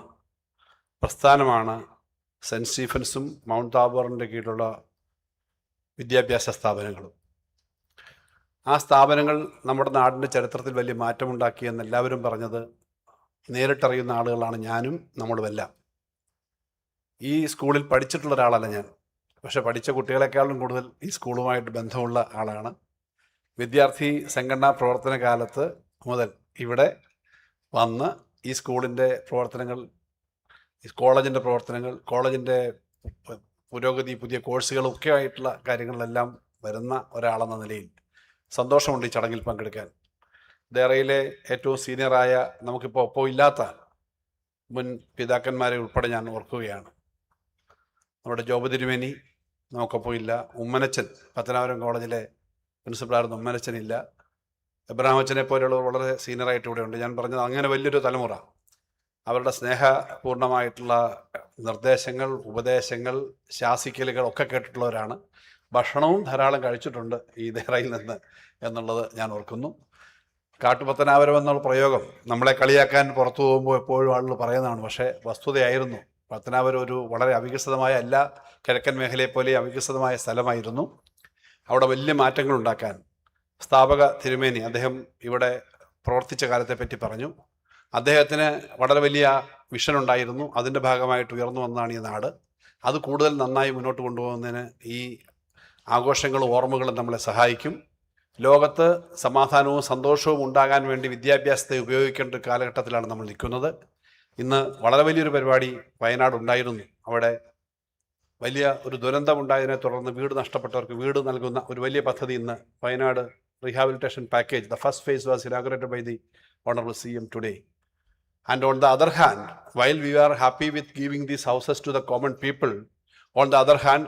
Speaker 8: പ്രസ്ഥാനമാണ് സെൻറ്റ് സ്റ്റീഫൻസും മൗണ്ട് താബോറിൻ്റെ കീഴിലുള്ള വിദ്യാഭ്യാസ സ്ഥാപനങ്ങളും. ആ സ്ഥാപനങ്ങൾ നമ്മുടെ നാടിൻ്റെ ചരിത്രത്തിൽ വലിയ മാറ്റമുണ്ടാക്കിയെന്ന് എല്ലാവരും പറഞ്ഞത് നേരിട്ടറിയുന്ന ആളുകളാണ് ഞാനും നമ്മളുമെല്ലാം. ഈ സ്കൂളിൽ പഠിച്ചിട്ടുള്ള ഒരാളല്ല ഞാൻ, പക്ഷെ പഠിച്ച കുട്ടികളെക്കാളും കൂടുതൽ ഈ സ്കൂളുമായിട്ട് ബന്ധമുള്ള ആളാണ്. വിദ്യാർത്ഥി സംഘടനാ പ്രവർത്തന കാലത്ത് മുതൽ ഇവിടെ വന്ന് ഈ സ്കൂളിൻ്റെ പ്രവർത്തനങ്ങൾ, കോളേജിൻ്റെ പ്രവർത്തനങ്ങൾ, കോളേജിൻ്റെ പുരോഗതി, പുതിയ കോഴ്സുകളൊക്കെ ആയിട്ടുള്ള കാര്യങ്ങളിലെല്ലാം വരുന്ന ഒരാളെന്ന നിലയിൽ സന്തോഷമുണ്ട് ഈ ചടങ്ങിൽ പങ്കെടുക്കാൻ. ദേറയിലെ ഏറ്റവും സീനിയറായ, നമുക്കിപ്പോൾ ഒപ്പം ഇല്ലാത്ത മുൻ പിതാക്കന്മാരെ ഉൾപ്പെടെ ഞാൻ ഓർക്കുകയാണ്. നമ്മുടെ ജോബ് തിരുമേനി നമുക്കൊപ്പം ഇല്ല. ഉമ്മനച്ചൻ, പത്തനാപുരം കോളേജിലെ പ്രിൻസിപ്പളായിരുന്ന ഉമ്മനച്ചനില്ല. എബ്രഹാമച്ചനെ പോലെയുള്ളവർ വളരെ സീനിയറായിട്ട് ഇവിടെ ഉണ്ട്. ഞാൻ പറഞ്ഞത് അങ്ങനെ വലിയൊരു തലമുറ അവരുടെ സ്നേഹപൂർണമായിട്ടുള്ള നിർദ്ദേശങ്ങൾ, ഉപദേശങ്ങൾ, ശാസിക്കലുകൾ ഒക്കെ കേട്ടിട്ടുള്ളവരാണ്. ഭക്ഷണവും ധാരാളം കഴിച്ചിട്ടുണ്ട് ഈ ദേറയിൽ നിന്ന് എന്നുള്ളത് ഞാൻ ഓർക്കുന്നു. കാട്ടുപത്തനാപുരം എന്നുള്ള പ്രയോഗം നമ്മളെ കളിയാക്കാൻ പുറത്തു പോകുമ്പോൾ എപ്പോഴും ആളുകൾ പറയുന്നതാണ്. പക്ഷേ വസ്തുതയായിരുന്നു. പത്തനാപുരം ഒരു വളരെ അവികസിതമായ, എല്ലാ കിഴക്കൻ മേഖലയെ പോലെ അവികസിതമായ സ്ഥലമായിരുന്നു. അവിടെ വലിയ മാറ്റങ്ങൾ ഉണ്ടാക്കാൻ സ്ഥാപക തിരുമേനി, അദ്ദേഹം ഇവിടെ പ്രവർത്തിച്ച കാലത്തെപ്പറ്റി പറഞ്ഞു. അദ്ദേഹത്തിന് വളരെ വലിയ വിഷൻ ഉണ്ടായിരുന്നു. അതിൻ്റെ ഭാഗമായിട്ട് ഉയർന്നു വന്നതാണ് ഈ നാട്. അത് കൂടുതൽ നന്നായി മുന്നോട്ട് കൊണ്ടുപോകുന്നതിന് ഈ ആഘോഷങ്ങളും ഓർമ്മകളും നമ്മളെ സഹായിക്കും. ലോകത്ത് സമാധാനവും സന്തോഷവും ഉണ്ടാകാൻ വേണ്ടി വിദ്യാഭ്യാസത്തെ ഉപയോഗിക്കേണ്ട ഒരു കാലഘട്ടത്തിലാണ് നമ്മൾ നിൽക്കുന്നത്. ഇന്ന് വളരെ വലിയൊരു പരിപാടി വയനാട് ഉണ്ടായിരുന്നു. അവിടെ വലിയ ഒരു ദുരന്തമുണ്ടായതിനെ തുടർന്ന് വീട് നഷ്ടപ്പെട്ടവർക്ക് വീട് നൽകുന്ന ഒരു വലിയ പദ്ധതി ഇന്ന് Wayanad rehabilitation package. The first phase was inaugurated by the Honorable CM today. And on the other hand, while we are happy with giving these houses to the common people, on the other hand,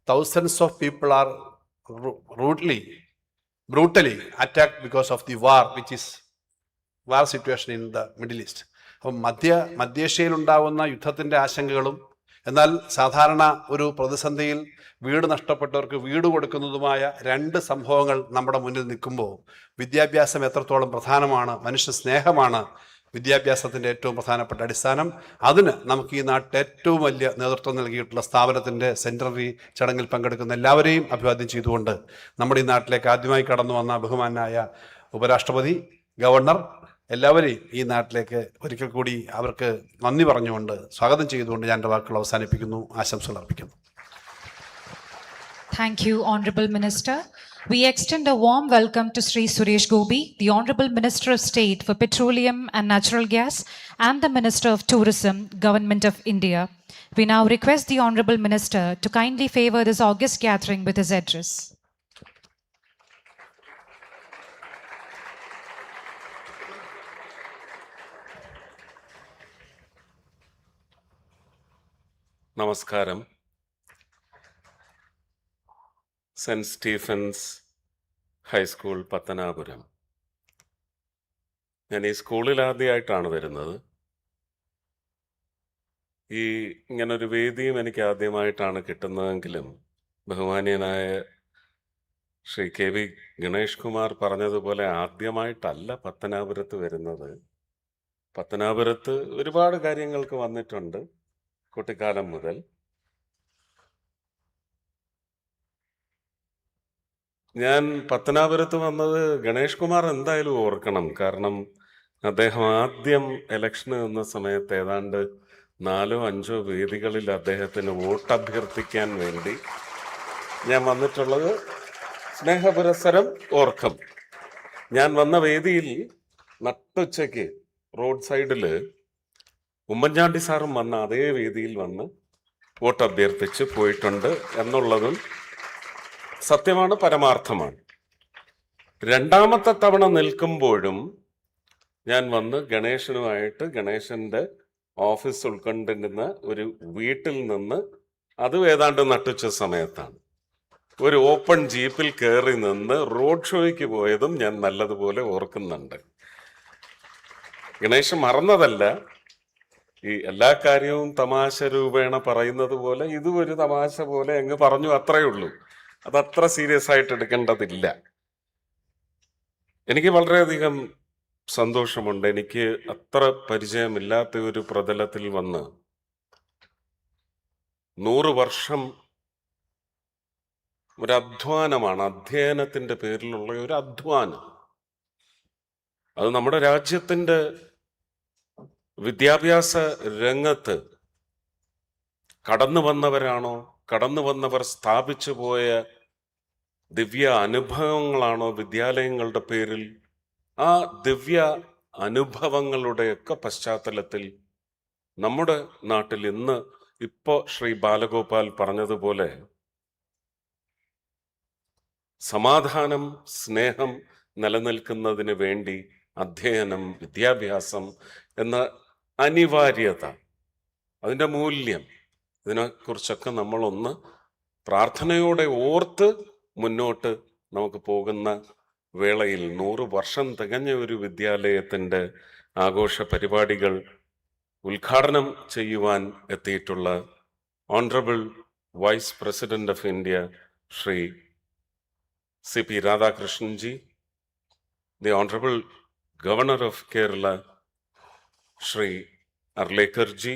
Speaker 8: thousands of people are brutally attacked because of the war, which is war situation in the Middle East. അപ്പം മധ്യേഷ്യയിൽ ഉണ്ടാകുന്ന യുദ്ധത്തിൻ്റെ ആശങ്കകളും എന്നാൽ സാധാരണ ഒരു പ്രതിസന്ധിയിൽ വീട് നഷ്ടപ്പെട്ടവർക്ക് വീട് കൊടുക്കുന്നതുമായ രണ്ട് സംഭവങ്ങൾ നമ്മുടെ മുന്നിൽ നിൽക്കുമ്പോൾ വിദ്യാഭ്യാസം എത്രത്തോളം പ്രധാനമാണ്, മനുഷ്യ സ്നേഹമാണ് വിദ്യാഭ്യാസത്തിൻ്റെ ഏറ്റവും പ്രധാനപ്പെട്ട അടിസ്ഥാനം. അതിന് നമുക്ക് ഈ നാട്ടിൽ ഏറ്റവും വലിയ നേതൃത്വം നൽകിയിട്ടുള്ള സ്ഥാപനത്തിൻ്റെ സെൻറ്ററി ചടങ്ങിൽ പങ്കെടുക്കുന്ന എല്ലാവരെയും അഭിവാദ്യം ചെയ്തുകൊണ്ട് നമ്മുടെ ഈ നാട്ടിലേക്ക് ആദ്യമായി കടന്നു വന്ന ബഹുമാനായ ഉപരാഷ്ട്രപതി, ഗവർണർ, എല്ലാവരെയും ഈ നാട്ടിലേക്ക് ഒരിക്കൽ കൂടി അവർക്ക് നന്ദി പറഞ്ഞുകൊണ്ട് സ്വാഗതം ചെയ്തുകൊണ്ട് ഞാൻ എൻ്റെ വാക്കുകൾ അവസാനിപ്പിക്കുന്നു. ആശംസകൾ അർപ്പിക്കുന്നു.
Speaker 2: Thank you, Honorable Minister. We extend a warm welcome to Sri Suresh Gopi, the Honorable Minister of State for Petroleum and Natural Gas and the Minister of Tourism, Government of India. We now request the Honorable Minister to kindly favor this august gathering with his address.
Speaker 9: നമസ്കാരം. Saint Stephens high school Pathanapuram. ഞാൻ ഈ സ്കൂളിൽ ആദ്യമായിട്ടാണ് വരുന്നത്. ഇങ്ങനൊരു വേദിയും എനിക്ക് ആദ്യമായിട്ടാണ് കിട്ടുന്നതെങ്കിലും ബഹുമാന്യനായ ശ്രീ കെ.വി. ഗണേഷ് കുമാർ പറഞ്ഞതുപോലെ ആദ്യമായിട്ടല്ല പത്തനാപുരത്ത് വരുന്നത്. പത്തനാപുരത്ത് ഒരുപാട് കാര്യങ്ങൾക്ക് വന്നിട്ടുണ്ട് കുട്ടിക്കാലം മുതൽ. ഞാൻ പത്തനാപുരത്ത് വന്നത് ഗണേഷ് കുമാർ എന്തായാലും ഓർക്കണം. കാരണം അദ്ദേഹം ആദ്യം ഇലക്ഷന് നിന്ന സമയത്ത് ഏതാണ്ട് 4-5 വേദികളിൽ അദ്ദേഹത്തിന് വോട്ട് അഭ്യർത്ഥിക്കാൻ വേണ്ടി ഞാൻ വന്നിട്ടുള്ളത് സ്നേഹപുരസരം ഓർക്കും. ഞാൻ വന്ന വേദിയിൽ നട്ടുച്ചയ്ക്ക് റോഡ് സൈഡിൽ ഉമ്മൻചാണ്ടി സാറും വന്ന അതേ വേദിയിൽ വന്ന് വോട്ട് അഭ്യർത്ഥിച്ച് പോയിട്ടുണ്ട് എന്നുള്ളതും സത്യമാണ്, പരമാർത്ഥമാണ്. രണ്ടാമത്തെ തവണ നിൽക്കുമ്പോഴും ഞാൻ വന്ന് ഗണേശനുമായിട്ട് ഗണേശൻ്റെ ഓഫീസ് ഉൾക്കൊണ്ടിരുന്ന ഒരു വീട്ടിൽ നിന്ന്, അത് ഏതാണ്ട് നട്ടുച്ച സമയത്താണ്, ഒരു ഓപ്പൺ ജീപ്പിൽ കയറി നിന്ന് റോഡ് ഷോയ്ക്ക് പോയതും ഞാൻ നല്ലതുപോലെ ഓർക്കുന്നുണ്ട്. ഗണേശൻ മറന്നതല്ല. ഈ എല്ലാ കാര്യവും തമാശ രൂപേണ പറയുന്നത് പോലെ ഇതും ഒരു തമാശ പോലെ അങ്ങ് പറഞ്ഞു, അത്രയേ ഉള്ളൂ. അതത്ര സീരിയസ് ആയിട്ട് എടുക്കേണ്ടതില്ല. എനിക്ക് വളരെയധികം സന്തോഷമുണ്ട്. എനിക്ക് അത്ര പരിചയമില്ലാത്ത ഒരു പ്രതലത്തിൽ വന്ന് 100 വർഷം ഒരു അധ്വാനമാണ്, അധ്യയനത്തിൻ്റെ പേരിലുള്ള ഒരു അധ്വാനം. അത് നമ്മുടെ രാജ്യത്തിൻ്റെ വിദ്യാഭ്യാസ രംഗത്ത് കടന്നു വന്നവരാണോ, കടന്നു വന്നവർ സ്ഥാപിച്ചു പോയ ദിവ്യ അനുഭവങ്ങളാണോ വിദ്യാലയങ്ങളുടെ പേരിൽ? ആ ദിവ്യ അനുഭവങ്ങളുടെയൊക്കെ പശ്ചാത്തലത്തിൽ നമ്മുടെ നാട്ടിൽ ഇന്ന് ഇപ്പോ ശ്രീ ബാലഗോപാൽ പറഞ്ഞതുപോലെ സമാധാനം, സ്നേഹം നിലനിൽക്കുന്നതിന് വേണ്ടി അധ്യയനം, വിദ്യാഭ്യാസം എന്ന അനിവാര്യത, അതിൻ്റെ മൂല്യം, ഇതിനെക്കുറിച്ചൊക്കെ നമ്മളൊന്ന് പ്രാർത്ഥനയോടെ ഓർത്ത് മുന്നോട്ട് നമുക്ക് പോകുന്ന വേളയിൽ 100 വർഷം തികഞ്ഞ ഒരു വിദ്യാലയത്തിൻ്റെ ആഘോഷ പരിപാടികൾ ഉദ്ഘാടനം ചെയ്യുവാൻ എത്തിയിട്ടുള്ള honourable vice president of India Shri CP Radhakrishnan ji, the Honorable Governor of Kerala, Shri Arlekar ji,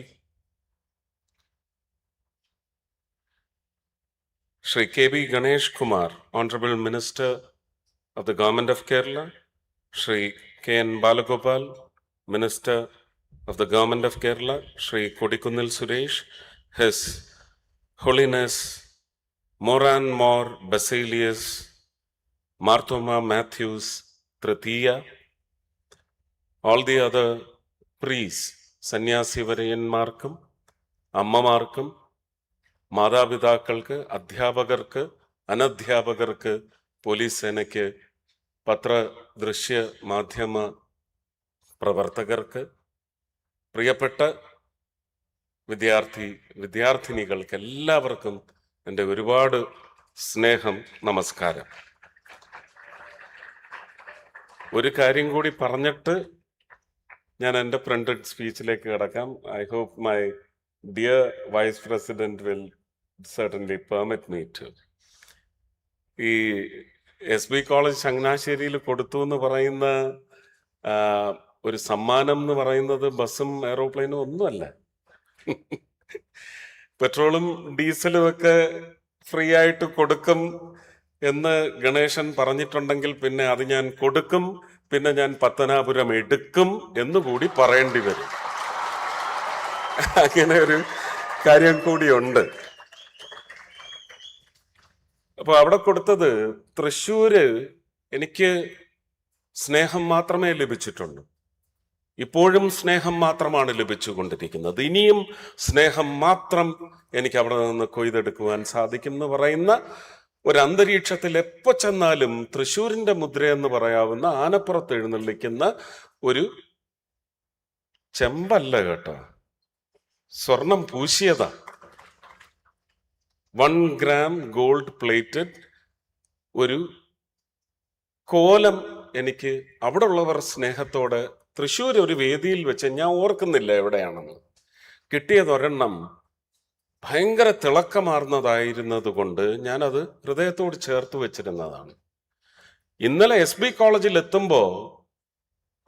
Speaker 9: Shri KB Ganesh Kumar, Honorable Minister of the Government of Kerala, Shri KN Balagopal, Minister of the Government of Kerala, Shri Kodikunnil Suresh, His Holiness more and more Basilius Marthoma Matthews Tritiya, all the other priests, സന്യാസിവരയന്മാർക്കും അമ്മമാർക്കും മാതാപിതാക്കൾക്ക് അധ്യാപകർക്ക് അനധ്യാപകർക്ക് police സേനയ്ക്ക് പത്രദൃശ്യ മാധ്യമ പ്രവർത്തകർക്ക് പ്രിയപ്പെട്ട വിദ്യാർത്ഥിനികൾക്ക് എല്ലാവർക്കും എൻ്റെ ഒരുപാട് സ്നേഹം, നമസ്കാരം. ഒരു കാര്യം കൂടി പറഞ്ഞിട്ട് ഞാൻ എൻ്റെ പ്രിന്റഡ് സ്പീച്ചിലേക്ക് കിടക്കാം. I hope my dear vice president will certainly permit me to. ഈ SB കോളേജ് ചങ്ങനാശ്ശേരിയിൽ കൊടുത്തു എന്ന് പറയുന്ന ഒരു സമ്മാനം എന്ന് പറയുന്നത് ബസ്സും എയറോപ്ലെയിനും ഒന്നുമല്ല. പെട്രോളും ഡീസലും ഒക്കെ ഫ്രീ ആയിട്ട് കൊടുക്കും എന്ന് ഗണേശൻ പറഞ്ഞിട്ടുണ്ടെങ്കിൽ പിന്നെ അത് ഞാൻ കൊടുക്കും, പിന്നെ ഞാൻ പത്തനാപുരം എടുക്കും എന്നുകൂടി പറയേണ്ടി വരും. അങ്ങനെ ഒരു കാര്യം കൂടിയുണ്ട്. അപ്പൊ അവിടെ കൊടുത്തത് തൃശ്ശൂര് എനിക്ക് സ്നേഹം മാത്രമേ ലഭിച്ചിട്ടുള്ളൂ. ഇപ്പോഴും സ്നേഹം മാത്രമാണ് ലഭിച്ചുകൊണ്ടിരിക്കുന്നത്. ഇനിയും സ്നേഹം മാത്രം എനിക്ക് അവിടെ നിന്ന് കൊയ്തെടുക്കുവാൻ സാധിക്കും എന്ന് പറയുന്ന ഒരു അന്തരീക്ഷത്തിൽ എപ്പോ ചെന്നാലും തൃശ്ശൂരിന്റെ മുദ്രയെന്ന് പറയാവുന്ന ആനപ്പുറത്ത് എഴുന്നള്ളിക്കുന്ന ഒരു ചെമ്പല്ല കേട്ടോ, സ്വർണം പൂശിയതാ, 1 gram ഗോൾഡ് പ്ലേറ്റഡ് ഒരു കോലം എനിക്ക് അവിടെ ഉള്ളവർ സ്നേഹത്തോടെ തൃശ്ശൂർ ഒരു വേദിയിൽ വെച്ച്, ഞാൻ ഓർക്കുന്നില്ല എവിടെയാണെന്ന്, കിട്ടിയതൊരെണ്ണം ഭയങ്കര തിളക്കമാർന്നതായിരുന്നത് കൊണ്ട് ഞാനത് ഹൃദയത്തോട് ചേർത്ത് വെച്ചിരുന്നതാണ്. ഇന്നലെ SB കോളേജിൽ എത്തുമ്പോൾ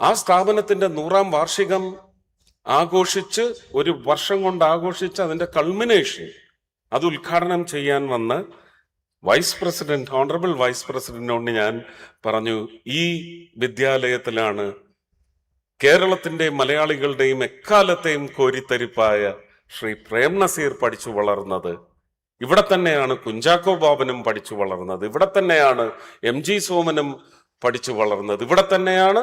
Speaker 9: ആ സ്ഥാപനത്തിന്റെ 100ാം വാർഷികം ആഘോഷിച്ച്, ഒരു വർഷം കൊണ്ട് ആഘോഷിച്ച് അതിന്റെ കൾമിനേഷൻ അത് ഉദ്ഘാടനം ചെയ്യാൻ വന്ന് ഓണറബിൾ വൈസ് പ്രസിഡന്റിനോട് ഞാൻ പറഞ്ഞു, ഈ വിദ്യാലയത്തിലാണ് കേരളത്തിന്റെയും മലയാളികളുടെയും എക്കാലത്തെയും കോരിത്തരിപ്പായ ശ്രീ പ്രേം നസീർ പഠിച്ചു വളർന്നത്, ഇവിടെ തന്നെയാണ് കുഞ്ചാക്കോ ബാബനും പഠിച്ചു വളർന്നത്, ഇവിടെ തന്നെയാണ് MG സോമനും പഠിച്ചു വളർന്നത്, ഇവിടെ തന്നെയാണ്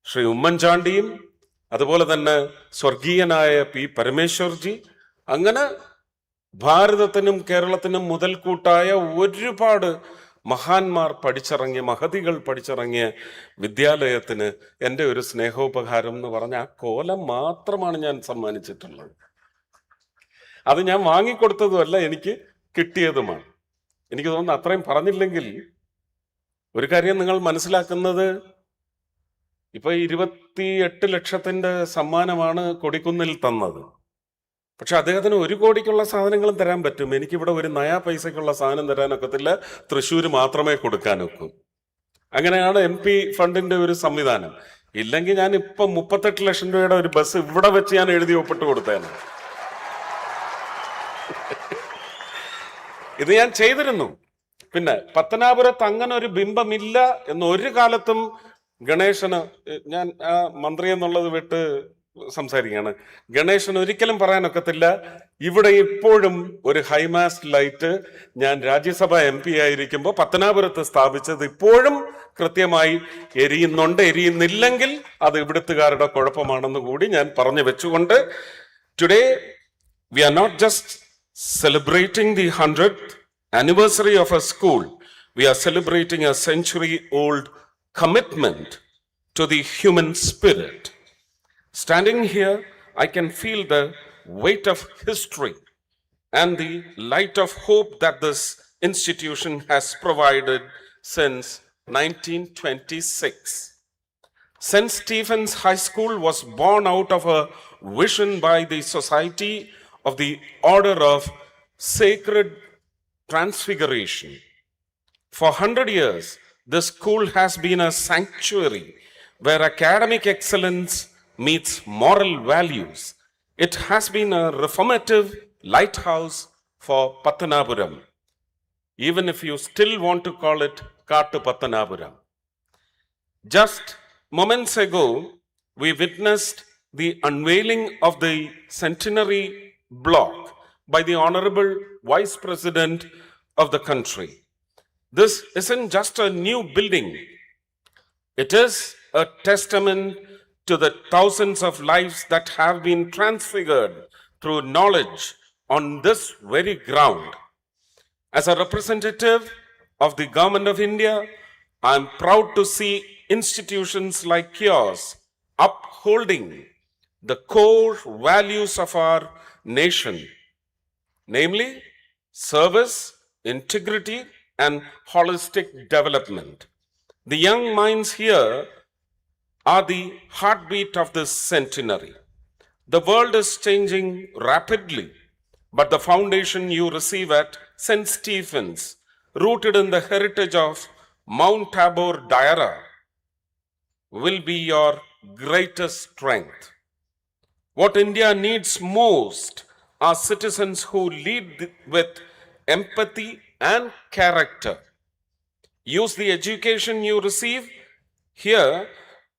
Speaker 9: ശ്രീ ഉമ്മൻചാണ്ടിയും അതുപോലെ തന്നെ സ്വർഗീയനായ P പരമേശ്വർജി. അങ്ങനെ ഭാരതത്തിനും കേരളത്തിനും മുതൽക്കൂട്ടായ ഒരുപാട് മഹാന്മാർ പഠിച്ചിറങ്ങിയ, മഹതികൾ പഠിച്ചിറങ്ങിയ വിദ്യാലയത്തിന് എൻ്റെ ഒരു സ്നേഹോപഹാരം എന്ന് പറഞ്ഞ ആ കോലം മാത്രമാണ് ഞാൻ സമ്മാനിച്ചിട്ടുള്ളത്. അത് ഞാൻ വാങ്ങിക്കൊടുത്തതുമല്ല, എനിക്ക് കിട്ടിയതുമാണ്. എനിക്ക് തോന്നുന്നു അത്രയും പറഞ്ഞില്ലെങ്കിൽ ഒരു കാര്യം നിങ്ങൾ മനസ്സിലാക്കുന്നത്, ഇപ്പൊ 28 ലക്ഷത്തിന്റെ സമ്മാനമാണ് കൊടിക്കുന്നിൽ തന്നത്. പക്ഷെ അദ്ദേഹത്തിന് 1 കോടിക്കുള്ള സാധനങ്ങളും തരാൻ പറ്റും. എനിക്കിവിടെ ഒരു നയാ പൈസക്കുള്ള സാധനം തരാനൊക്കത്തില്ല, തൃശ്ശൂർ മാത്രമേ കൊടുക്കാനൊക്കൂ. അങ്ങനെയാണ് MP ഫണ്ടിന്റെ ഒരു സംവിധാനം. ഇല്ലെങ്കിൽ ഞാൻ ഇപ്പൊ 38 ലക്ഷം രൂപയുടെ ഒരു ബസ് ഇവിടെ വെച്ച് ഞാൻ എഴുതി ഒപ്പിട്ട് കൊടുത്തേനെ. ഇത് ഞാൻ ചെയ്തിരുന്നു. പിന്നെ പത്തനാപുരത്ത് അങ്ങനെ ഒരു ബിംബമില്ല എന്ന് ഒരു കാലത്തും ഗണേശന്, ഞാൻ ആ മന്ത്രി എന്നുള്ളത് വിട്ട് സംസാരിക്കുകയാണ്. ഗണേശൻ ഒരിക്കലും പറയാനൊക്കത്തില്ല. ഇവിടെ ഇപ്പോഴും ഒരു ഹൈമാസ്റ്റ് ലൈറ്റ് ഞാൻ രാജ്യസഭ MP ആയിരിക്കുമ്പോൾ പത്തനാപുരത്ത് സ്ഥാപിച്ചത് ഇപ്പോഴും കൃത്യമായി എരിയുന്നുണ്ട്. എരിയുന്നില്ലെങ്കിൽ അത് ഇവിടുത്തുകാരുടെ കുഴപ്പമാണെന്ന് കൂടി ഞാൻ പറഞ്ഞു വെച്ചുകൊണ്ട്, today we are not just celebrating the 100th anniversary of a school. We are celebrating a century-old commitment to the human spirit. Standing here, I can feel the weight of history and the light of hope that this institution has provided since 1926. St. Stephen's High School was born out of a vision by the Society of the Order of Sacred Transfiguration. For 100 years, this school has been a sanctuary where academic excellence meets moral values. It has been a reformative lighthouse for Pattanapuram, even if you still want to call it Kattu Pattanapuram. Just moments ago, we witnessed the unveiling of the centenary block by the Honorable Vice President of the country. This isn't just a new building. It is a testament to the thousands of lives that have been transfigured through knowledge on this very ground. As a representative of the Government of India, I am proud to see institutions like yours upholding the core values of our nation, namely service, integrity, and holistic development. The young minds here are the heartbeat of this centenary. The world is changing rapidly, but the foundation you receive at St. Stephen's, rooted in the heritage of Mount Tabor Daira, will be your greatest strength. What India needs most are citizens who lead with empathy and character. Use the education you receive here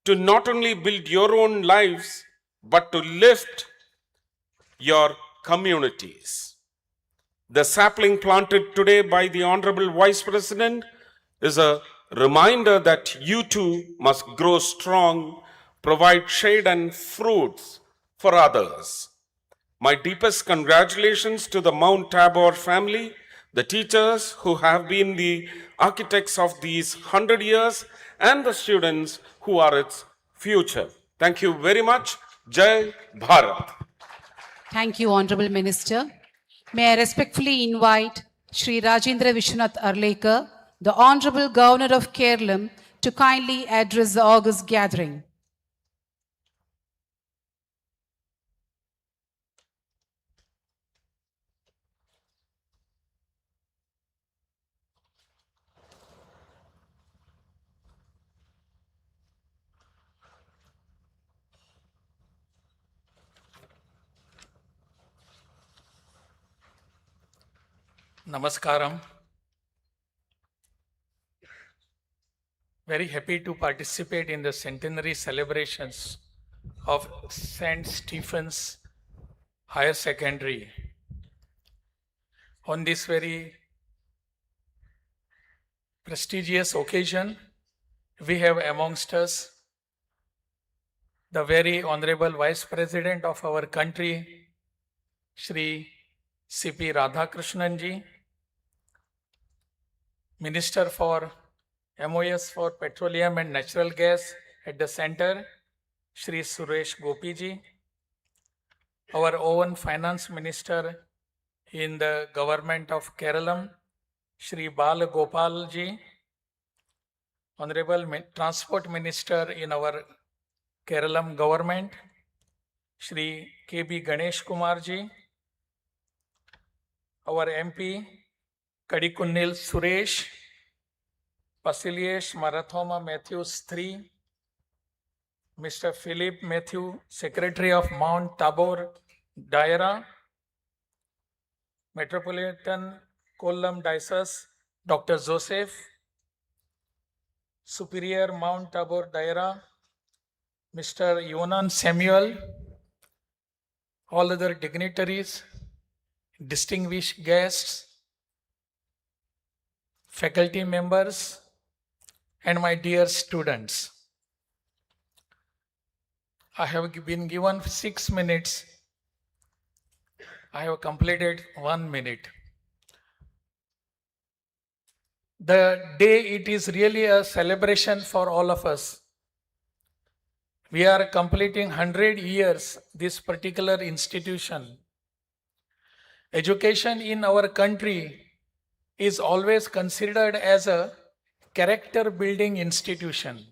Speaker 9: to not only build your own lives, but to lift your communities. The sapling planted today by the Honorable Vice President is a reminder that you too must grow strong, provide shade and fruits for others. My deepest congratulations to the Mount Tabor family, the teachers who have been the architects of these 100 years, and the students who are its future. Thank you very much. Jai Bharat.
Speaker 1: Thank you, Honorable Minister. May I respectfully invite Shri Rajendra Vishwanath Arlekar, the Honorable Governor of Kerala, to kindly address the August gathering.
Speaker 10: Namaskaram. Very happy to participate in the centenary celebrations of St. Stephen's Higher Secondary. On this very prestigious occasion, we have amongst us the very Honorable Vice President of our country, Shri C.P. Radhakrishnan ji, Minister for MOS for Petroleum and Natural Gas at the center, Shri Suresh Gopi ji, our own Finance Minister in the Government of Kerala, Shri Balagopal ji, Honorable Transport Minister in our Kerala Government, Shri K.B. Ganesh Kumar ji, our MP, Kadikunnil Suresh, Pasiliyesh Marathoma Matthews III, Mr. Philip Matthew, Secretary of Mount Tabor Daira, Metropolitan Kollam Diocese, Dr. Joseph, Superior Mount Tabor Daira, Mr. Yonan Samuel, all other dignitaries, distinguished guests, faculty members, and my dear students. I have been given 6 minutes. I have completed 1 minute. The day, it is really a celebration for all of us. We are completing 100 years, this particular institution. Education in our country is always considered as a character building institution.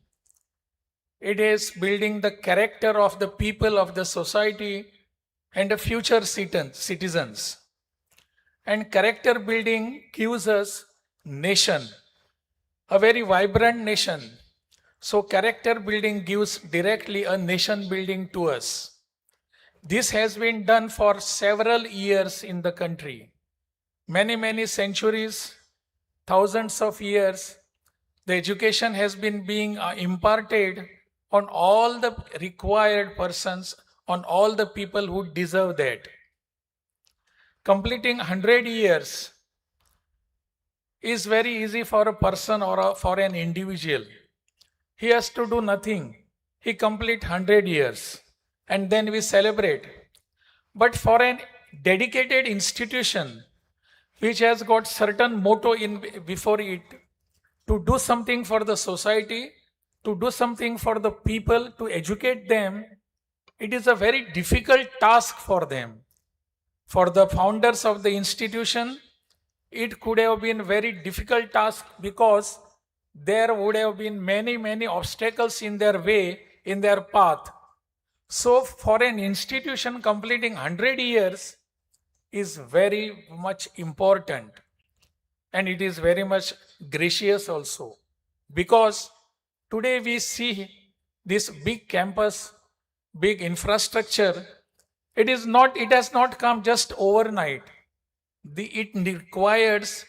Speaker 10: It is building the character of the people of the society and the future citizens. And character building gives us nation, a very vibrant nation. So character building gives directly a nation building to us. This has been done for several years in the country. Many centuries, thousands of years, the education has been being imparted on all the required persons, on all the people who deserve that. Completing 100 years is very easy for a person or for an individual. He has to do nothing. He complete 100 years and then we celebrate. But for an dedicated institution which has got certain motto in before it, to do something for the society, to do something for the people, to educate them, it is a very difficult task for them. For the founders of the institution, it could have been a very difficult task because there would have been many obstacles in their way, in their path. So for an institution completing 100 years is very much important. And it is very much gracious also. Because today we see this big campus, big infrastructure. It has not come just overnight. It requires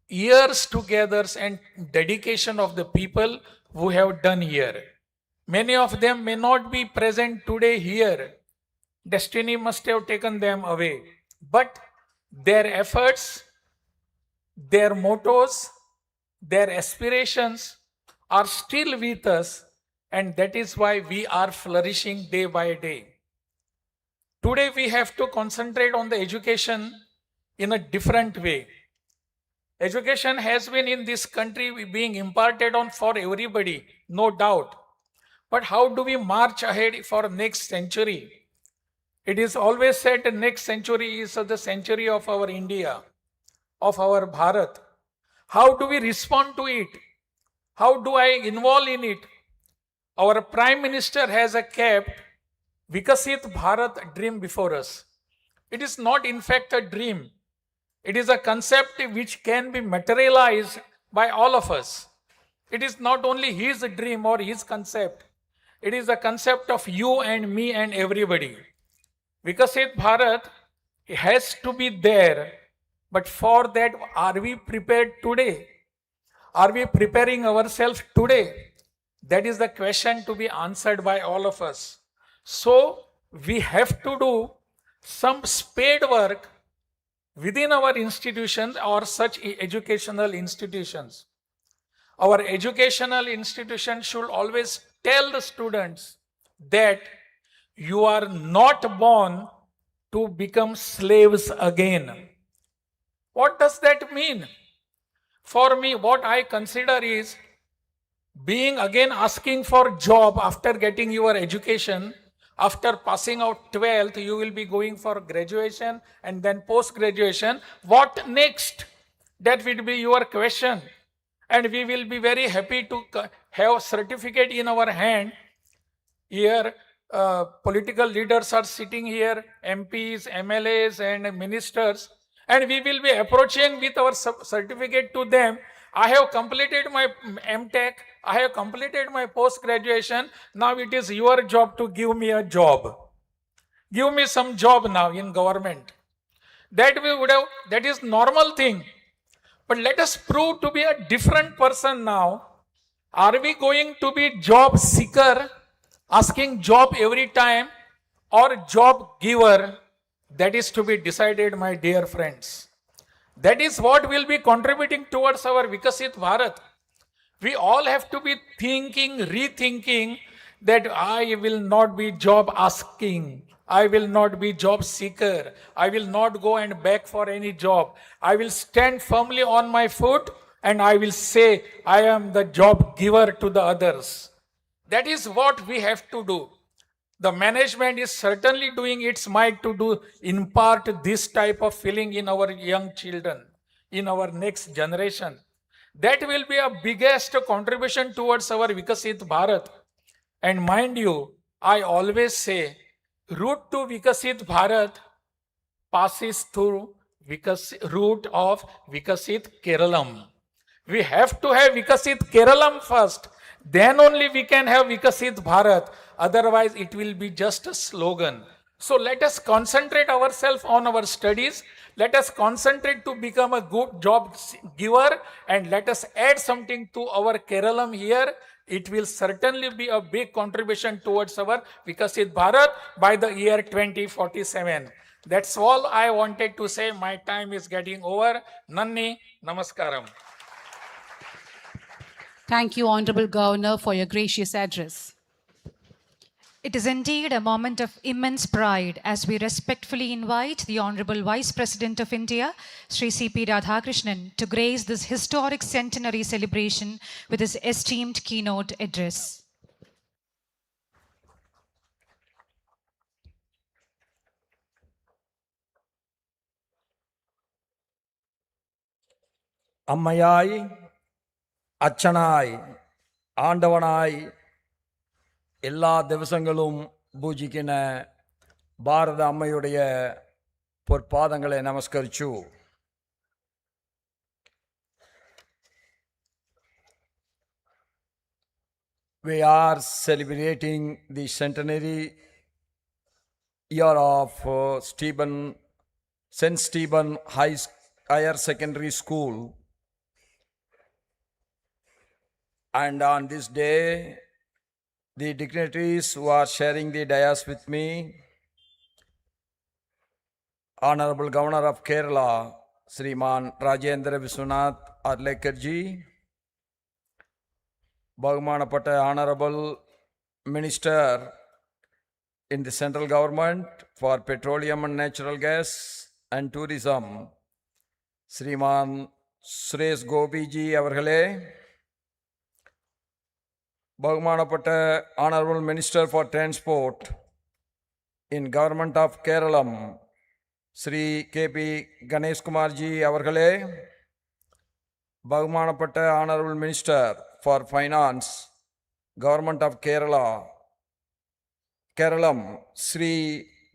Speaker 10: years together and dedication of the people who have done here. Many of them may not be present today here. Destiny must have taken them away. But their efforts, their mottos, their aspirations are still with us, and that is why we are flourishing day by day. Today we have to concentrate on the education in a different way. Education has been in this country being imparted on for everybody, no doubt. But how do we march ahead for next century? It is always said the next century is the century of our India, of our Bharat. How do we respond to it? How do I involve in it? Our Prime Minister has kept Vikasit Bharat dream before us. It is not in fact a dream. It is a concept which can be materialized by all of us. It is not only his dream or his concept. It is a concept of you and me and everybody. Vikasit Bharat has to be there. But for that, are we prepared today? Are we preparing ourselves today? That is the question to be answered by all of us. So we have to do some spade work within our institutions or such educational institutions. Our educational institution should always tell the students that you are not born to become slaves again. What does that mean? For me, what I consider is being again asking for job after getting your education. After passing out 12th, you will be going for graduation and then post-graduation. What next? That will be your question. And we will be very happy to have certificate in our hand. Here, political leaders are sitting here, MPs, MLAs and ministers. And we will be approaching with our certificate to them. I have completed my MTech. I have completed my post-graduation. Now it is your job to give me a job. Give me some job now in government. That is normal thing. But let us prove to be a different person now. Are we going to be job seeker, asking job every time, or job giver, That is to be decided, my dear friends. That is what will be contributing towards our Vikasit Bharat. We all have to be thinking, rethinking that I will not be job asking. I will not be job seeker. I will not go and beg for any job. I will stand firmly on my foot and I will say, I am the job giver to the others. That is what we have to do. The management is certainly doing its might to impart this type of feeling in our young children, in our next generation. That will be a biggest contribution towards our Vikasit Bharat. And mind you, I always say, route to Vikasit Bharat passes through route of Vikasit Keralam. We have to have Vikasit Keralam first. Then only we can have Vikasit Bharat. Otherwise, it will be just a slogan. So let us concentrate ourselves on our studies. Let us concentrate to become a good job giver and let us add something to our Keralam here. It will certainly be a big contribution towards our Vikasit Bharat by the year 2047. That's all I wanted to say. My time is getting over. Nanni, namaskaram.
Speaker 1: Thank you, Honorable Governor, for your gracious address.
Speaker 2: It is indeed a moment of immense pride as we respectfully invite the Honorable Vice President of India, Sri C.P. Radhakrishnan, to grace this historic centenary celebration with his esteemed keynote address.
Speaker 11: അമ്മയായി അച്ഛനായി ആണ്ടവനായി എല്ലാ ദിവസങ്ങളും പൂജിക്കുന്ന ഭാരത അമ്മയുടെ പൊற்பாதங்களை നമസ്കരിച്ചു. We are celebrating the centenary year of St. Stephen Higher Secondary School. And on this day, the dignitaries who are sharing the dais with me, Honorable Governor of Kerala, Sriman Rajendra Viswanath Arlekarji, Bhagamanapata Honorable Minister in the central government for petroleum and natural gas and tourism, Sriman Suresh Gopi ji avargale, Bhagamanapata Honorable Minister for Transport in Government of Keralam, Sri K.P. Ganesh Kumar ji avargale, Bhagamanapata Honorable Minister for Finance, Government of Keralam, Sri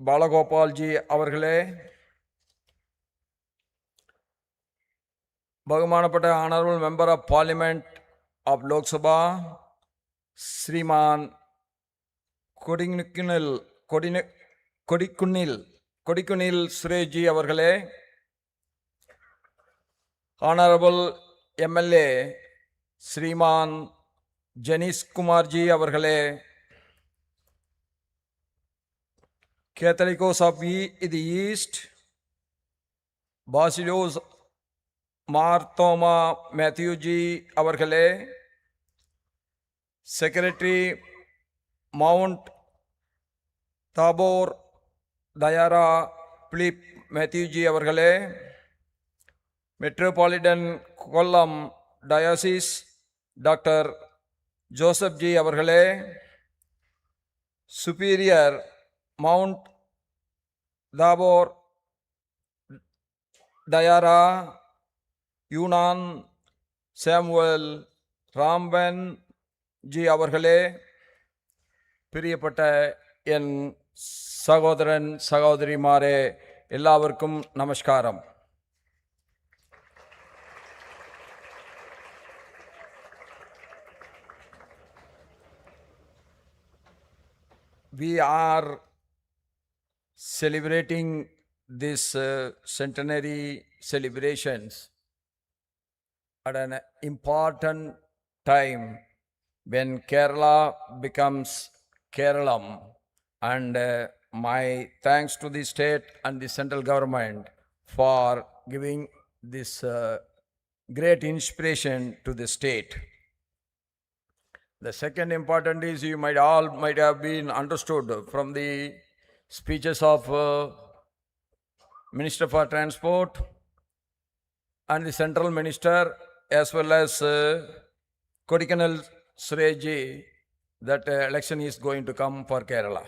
Speaker 11: Balagopal ji avargale, Bhagamanapata Honorable Member of Parliament of Lok Sabha, Sriman Kodikunil Suresh ji avargale, Honorable MLA Sriman Ganesh Kumar ji avargale, Catholicus of the East, Basilos Marthoma Matthew ji avargale, Secretary Mount Tabor Dayara Philip Matthew ji avargale, Metropolitan Kollam Diocese Dr. Joseph ji avargale, Superior Mount Tabor Dayara Yunan Samuel Ramban G அவர்களே, பிரியப்பட்ட என் சகோதரன் சகோதரிமாரே, எல்லாருக்கும் நமஸ்காரம். We are celebrating this centenary celebrations at an important time when Kerala becomes Keralam and my thanks to the state and the central government for giving this great inspiration to the state. The second important is you might have been understood from the speeches of Minister for Transport and the Central Minister, as well as Kodaikanal Suresh that election is going to come for Kerala.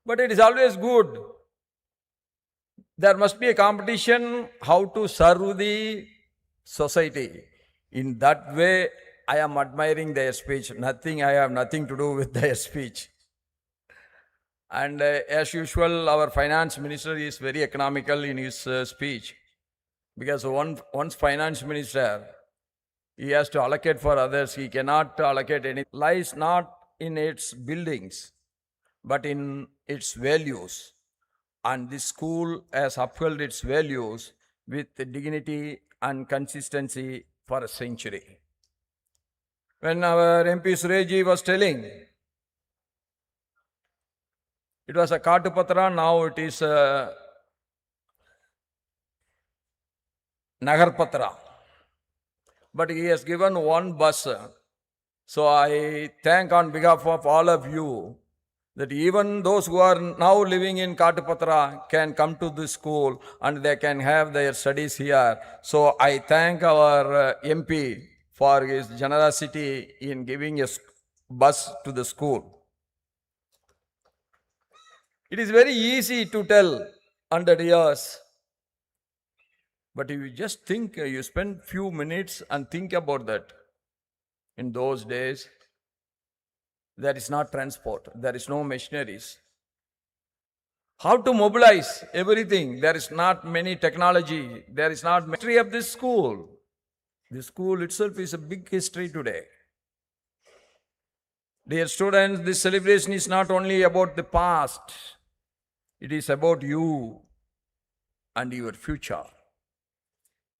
Speaker 11: But it is always good. There must be a competition how to serve the society. In that way, I am admiring their speech. I have nothing to do with their speech. And as usual, our finance minister is very economical in his speech. Because once finance minister, he has to allocate for others. He cannot allocate any. Lies not in its buildings, but in its values. And this school has upheld its values with dignity and consistency for a century. When our MP Suresh was telling, it was a Katupatra, now it is a Nagarpatra. But he has given one bus. So I thank on behalf of all of you that even those who are now living in Katupatra can come to this school and they can have their studies here. So I thank our MP for his generosity in giving a bus to the school. It is very easy to tell 100 years. But if you just think, you spend few minutes and think about that. In those days, there is not transport, there is no machineries. How to mobilize everything? There is not many technology, there is not history of this school. This school itself is a big history today. Dear students, this celebration is not only about the past, it is about you and your future.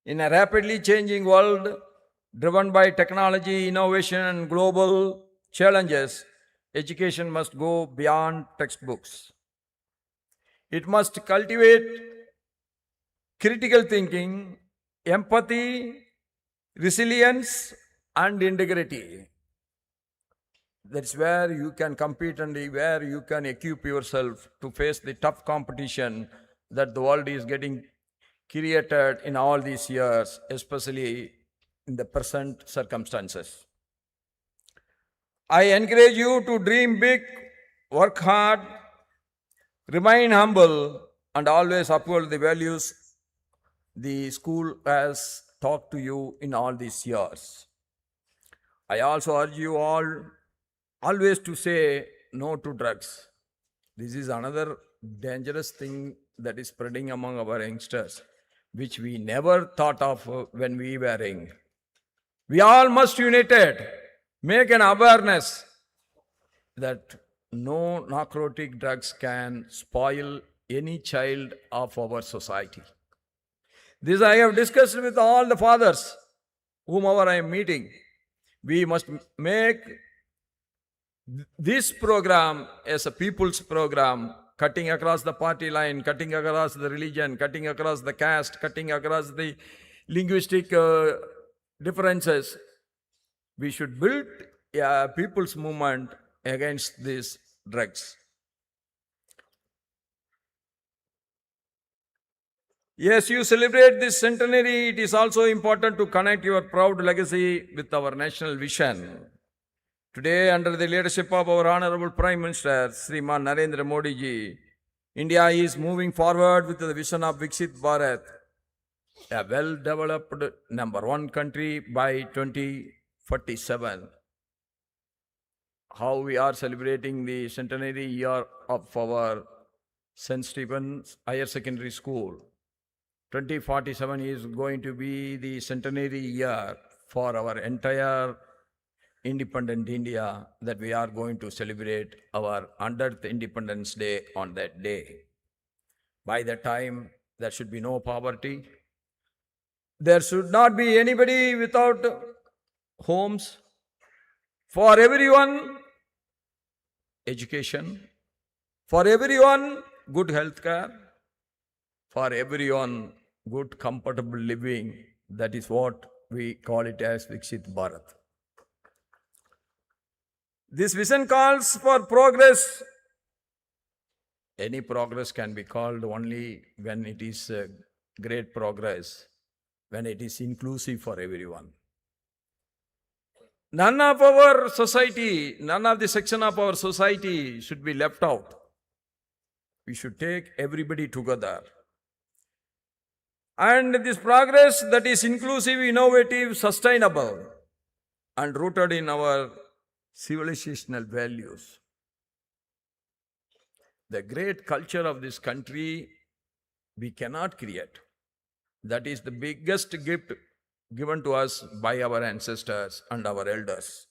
Speaker 11: In a rapidly changing world, driven by technology, innovation, and global challenges, education must go beyond textbooks. It must cultivate critical thinking, empathy, resilience, and integrity. That's where you can compete and where you can equip yourself to face the tough competition that the world is getting created in all these years, especially in the present circumstances. I encourage you to dream big, work hard, remain humble, and always uphold the values the school has taught to you in all these years. I also urge you all always to say no to drugs. This is another dangerous thing that is spreading among our youngsters, which we never thought of when we were young. We all must united make an awareness that no narcotic drugs can spoil any child of our society. This I have discussed with all the fathers whomever I am meeting. We must make this program as a people's program, cutting across the party line, cutting across the religion, cutting across the caste, cutting across the linguistic differences. We should build a people's movement against these drugs. Yes, you celebrate this centenary. It is also important to connect your proud legacy with our national vision. Today, under the leadership of our Honorable Prime Minister, Sriman Narendra Modi ji, India is moving forward with the vision of Viksit Bharat, a well-developed #1 country by 2047. How we are celebrating the centenary year of our St. Stephen's Higher Secondary School. 2047 is going to be the centenary year for our entire independent India, that we are going to celebrate our 100th Independence Day on that day. By that time, there should be no poverty. There should not be anybody without homes. For everyone, education, for everyone, good health care, for everyone, good comfortable living. That is what we call it as Viksit Bharat. This vision calls for progress. Any progress can be called only when it is great progress, when it is inclusive for everyone. None of our society, none of the section of our society should be left out. We should take everybody together. And this progress that is inclusive, innovative, sustainable, and rooted in our civilizational values. The great culture of this country we cannot create. That is the biggest gift given to us by our ancestors and our elders.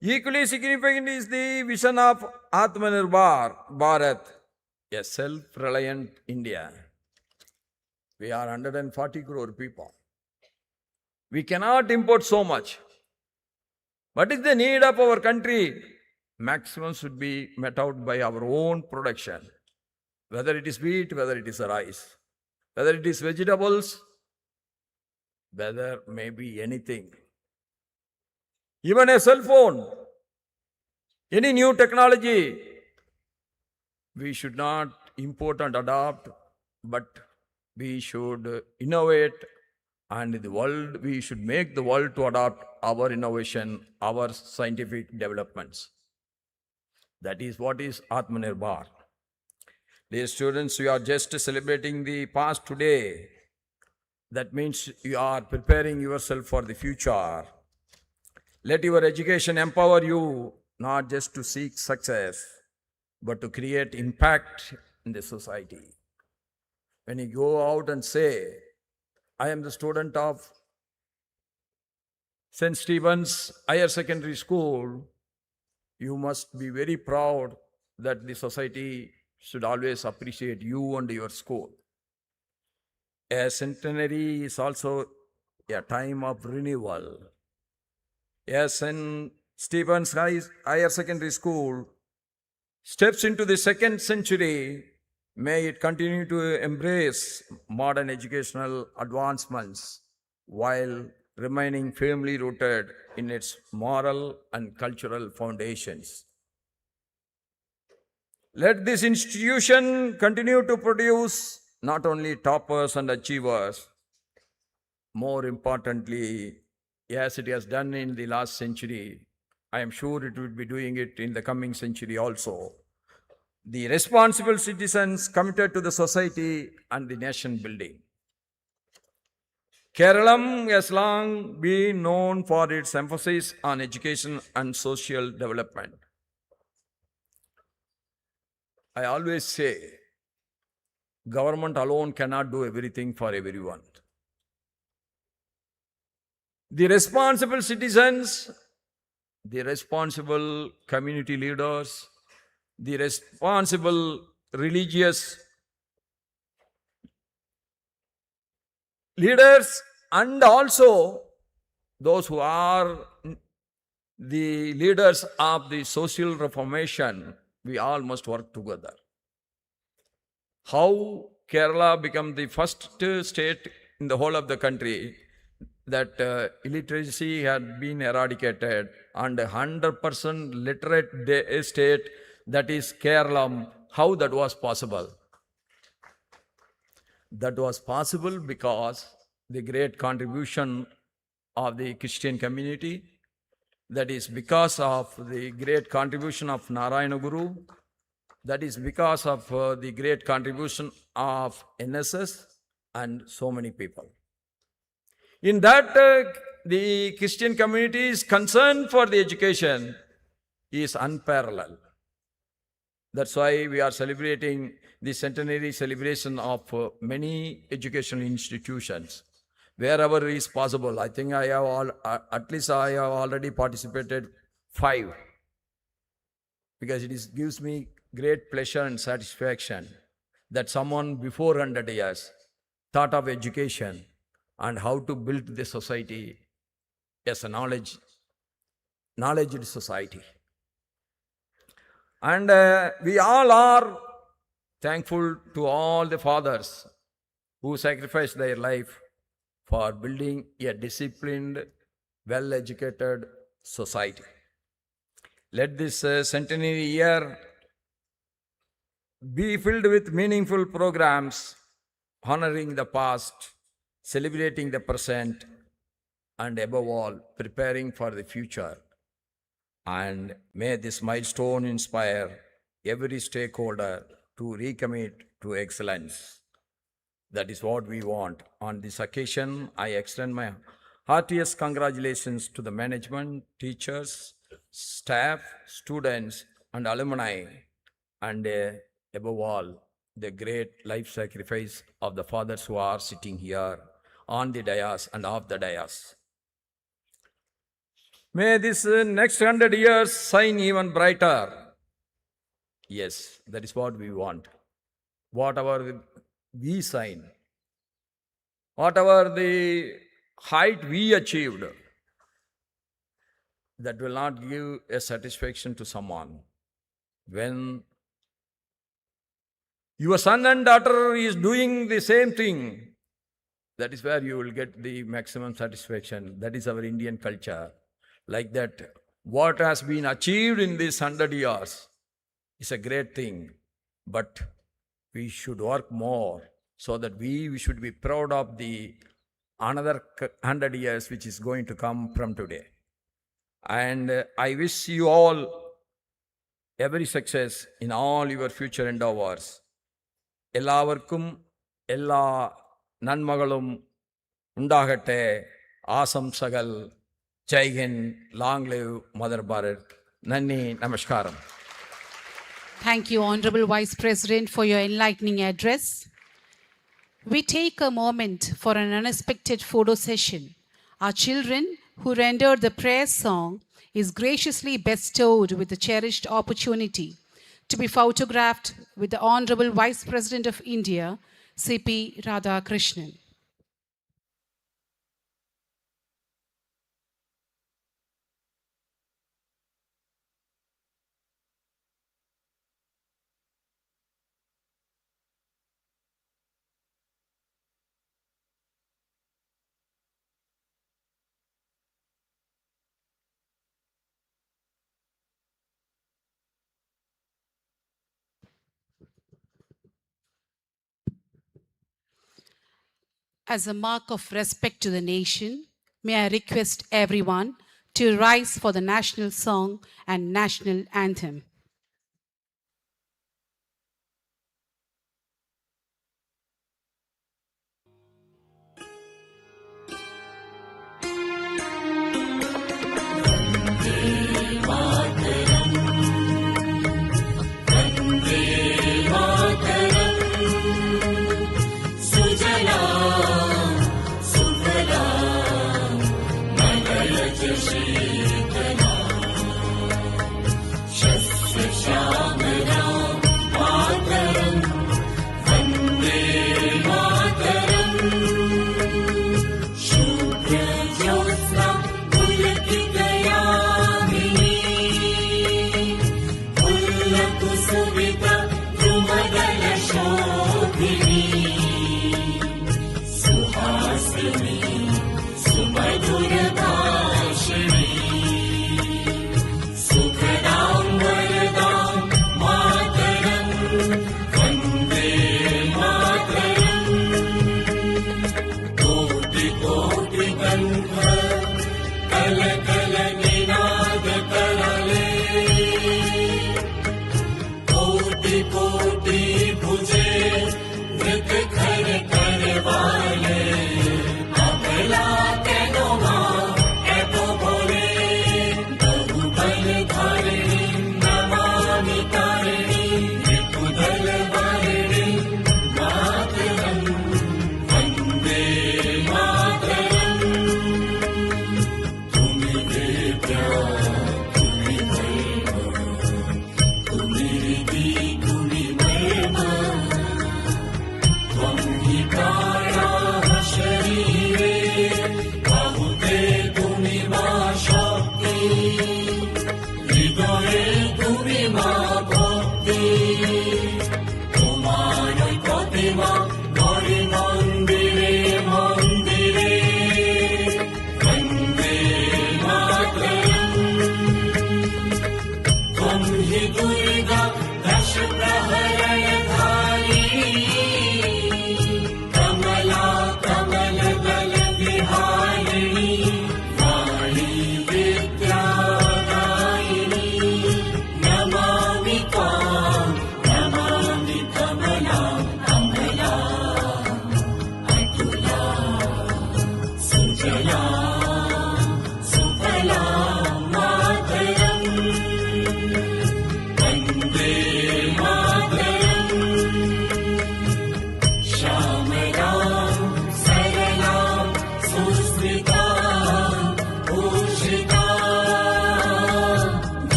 Speaker 11: Equally significant is the vision of Atmanirbhar Bharat, a self-reliant India. We are 140 crore people. We cannot import so much. What is the need of our country? Maximum should be met out by our own production. Whether it is wheat, whether it is rice, whether it is vegetables, whether maybe anything. Even a cell phone, any new technology, we should not import and adopt, but we should innovate, and the world, we should make the world to adopt our innovation, our scientific developments. That is what is Atmanirbhar. Dear students, you are just celebrating the past today. That means you are preparing yourself for the future. Let your education empower you not just to seek success, but to create impact in the society. When you go out and say, I am the student of St. Stephen's Higher Secondary School, you must be very proud that the society should always appreciate you and your school. A centenary is also a time of renewal. As St. Stephen's Higher Secondary School steps into the 2nd century, may it continue to embrace modern educational advancements while remaining firmly rooted in its moral and cultural foundations. Let this institution continue to produce not only toppers and achievers, more importantly, as it has done in the last century, I am sure it will be doing it in the coming century also. The responsible citizens committed to the society and the nation building. Kerala has long been known for its emphasis on education and social development. I always say, government alone cannot do everything for everyone. The responsible citizens, the responsible community leaders, the responsible religious leaders, and also those who are the leaders of the social reformation, we all must work together. How Kerala became the first state in the whole of the country that illiteracy had been eradicated and 100% literate state, that is Kerala, how that was possible? That was possible because the great contribution of the Christian community, that is because of the great contribution of Narayana Guru, that is because of the great contribution of NSS and so many people. In that, the Christian community's concern for the education is unparalleled. That's why we are celebrating the centenary celebration of many educational institutions. Wherever is possible, I think I have at least I have already participated 5, because it gives me great pleasure and satisfaction that someone before 100 years thought of education and how to build the society as a knowledge society. And we all are thankful to all the fathers who sacrificed their life for building a disciplined, well-educated society. Let this centenary year be filled with meaningful programs honoring the past, celebrating the present, and above all, preparing for the future. And may this milestone inspire every stakeholder to recommit to excellence. That is what we want. On this occasion, I extend my heartiest congratulations to the management, teachers, staff, students, and alumni, and above all, the great life sacrifice of the fathers who are sitting here on the dais and off the dais. May this next 100 years shine even brighter. Yes, that is what we want. Whatever we shine, whatever the height we achieved, that will not give a satisfaction to someone. When your son and daughter is doing the same thing, that is where you will get the maximum satisfaction. That is our Indian culture. Like that, what has been achieved in these 100 years is a great thing. But we should work more so that we should be proud of the another 100 years which is going to come from today. And I wish you all every success in all your future endeavors. എല്ലാവർക്കും എല്ലാ നന്മകളും ഉണ്ടാകട്ടെ. ആശംസകൾ. Jai Hind. Long live mother Bharat. നന്ദി, നമസ്കാരം.
Speaker 1: Thank you, Honorable Vice President, for your enlightening address. We take a moment for an unexpected photo session. Our children who rendered the prayer song is graciously bestowed with the cherished opportunity to be photographed with the Honorable Vice President of India, C.P. Radhakrishnan. As a mark of respect to the nation, may I request everyone to rise for the national song and national anthem.
Speaker 3: Hridoye tumi ma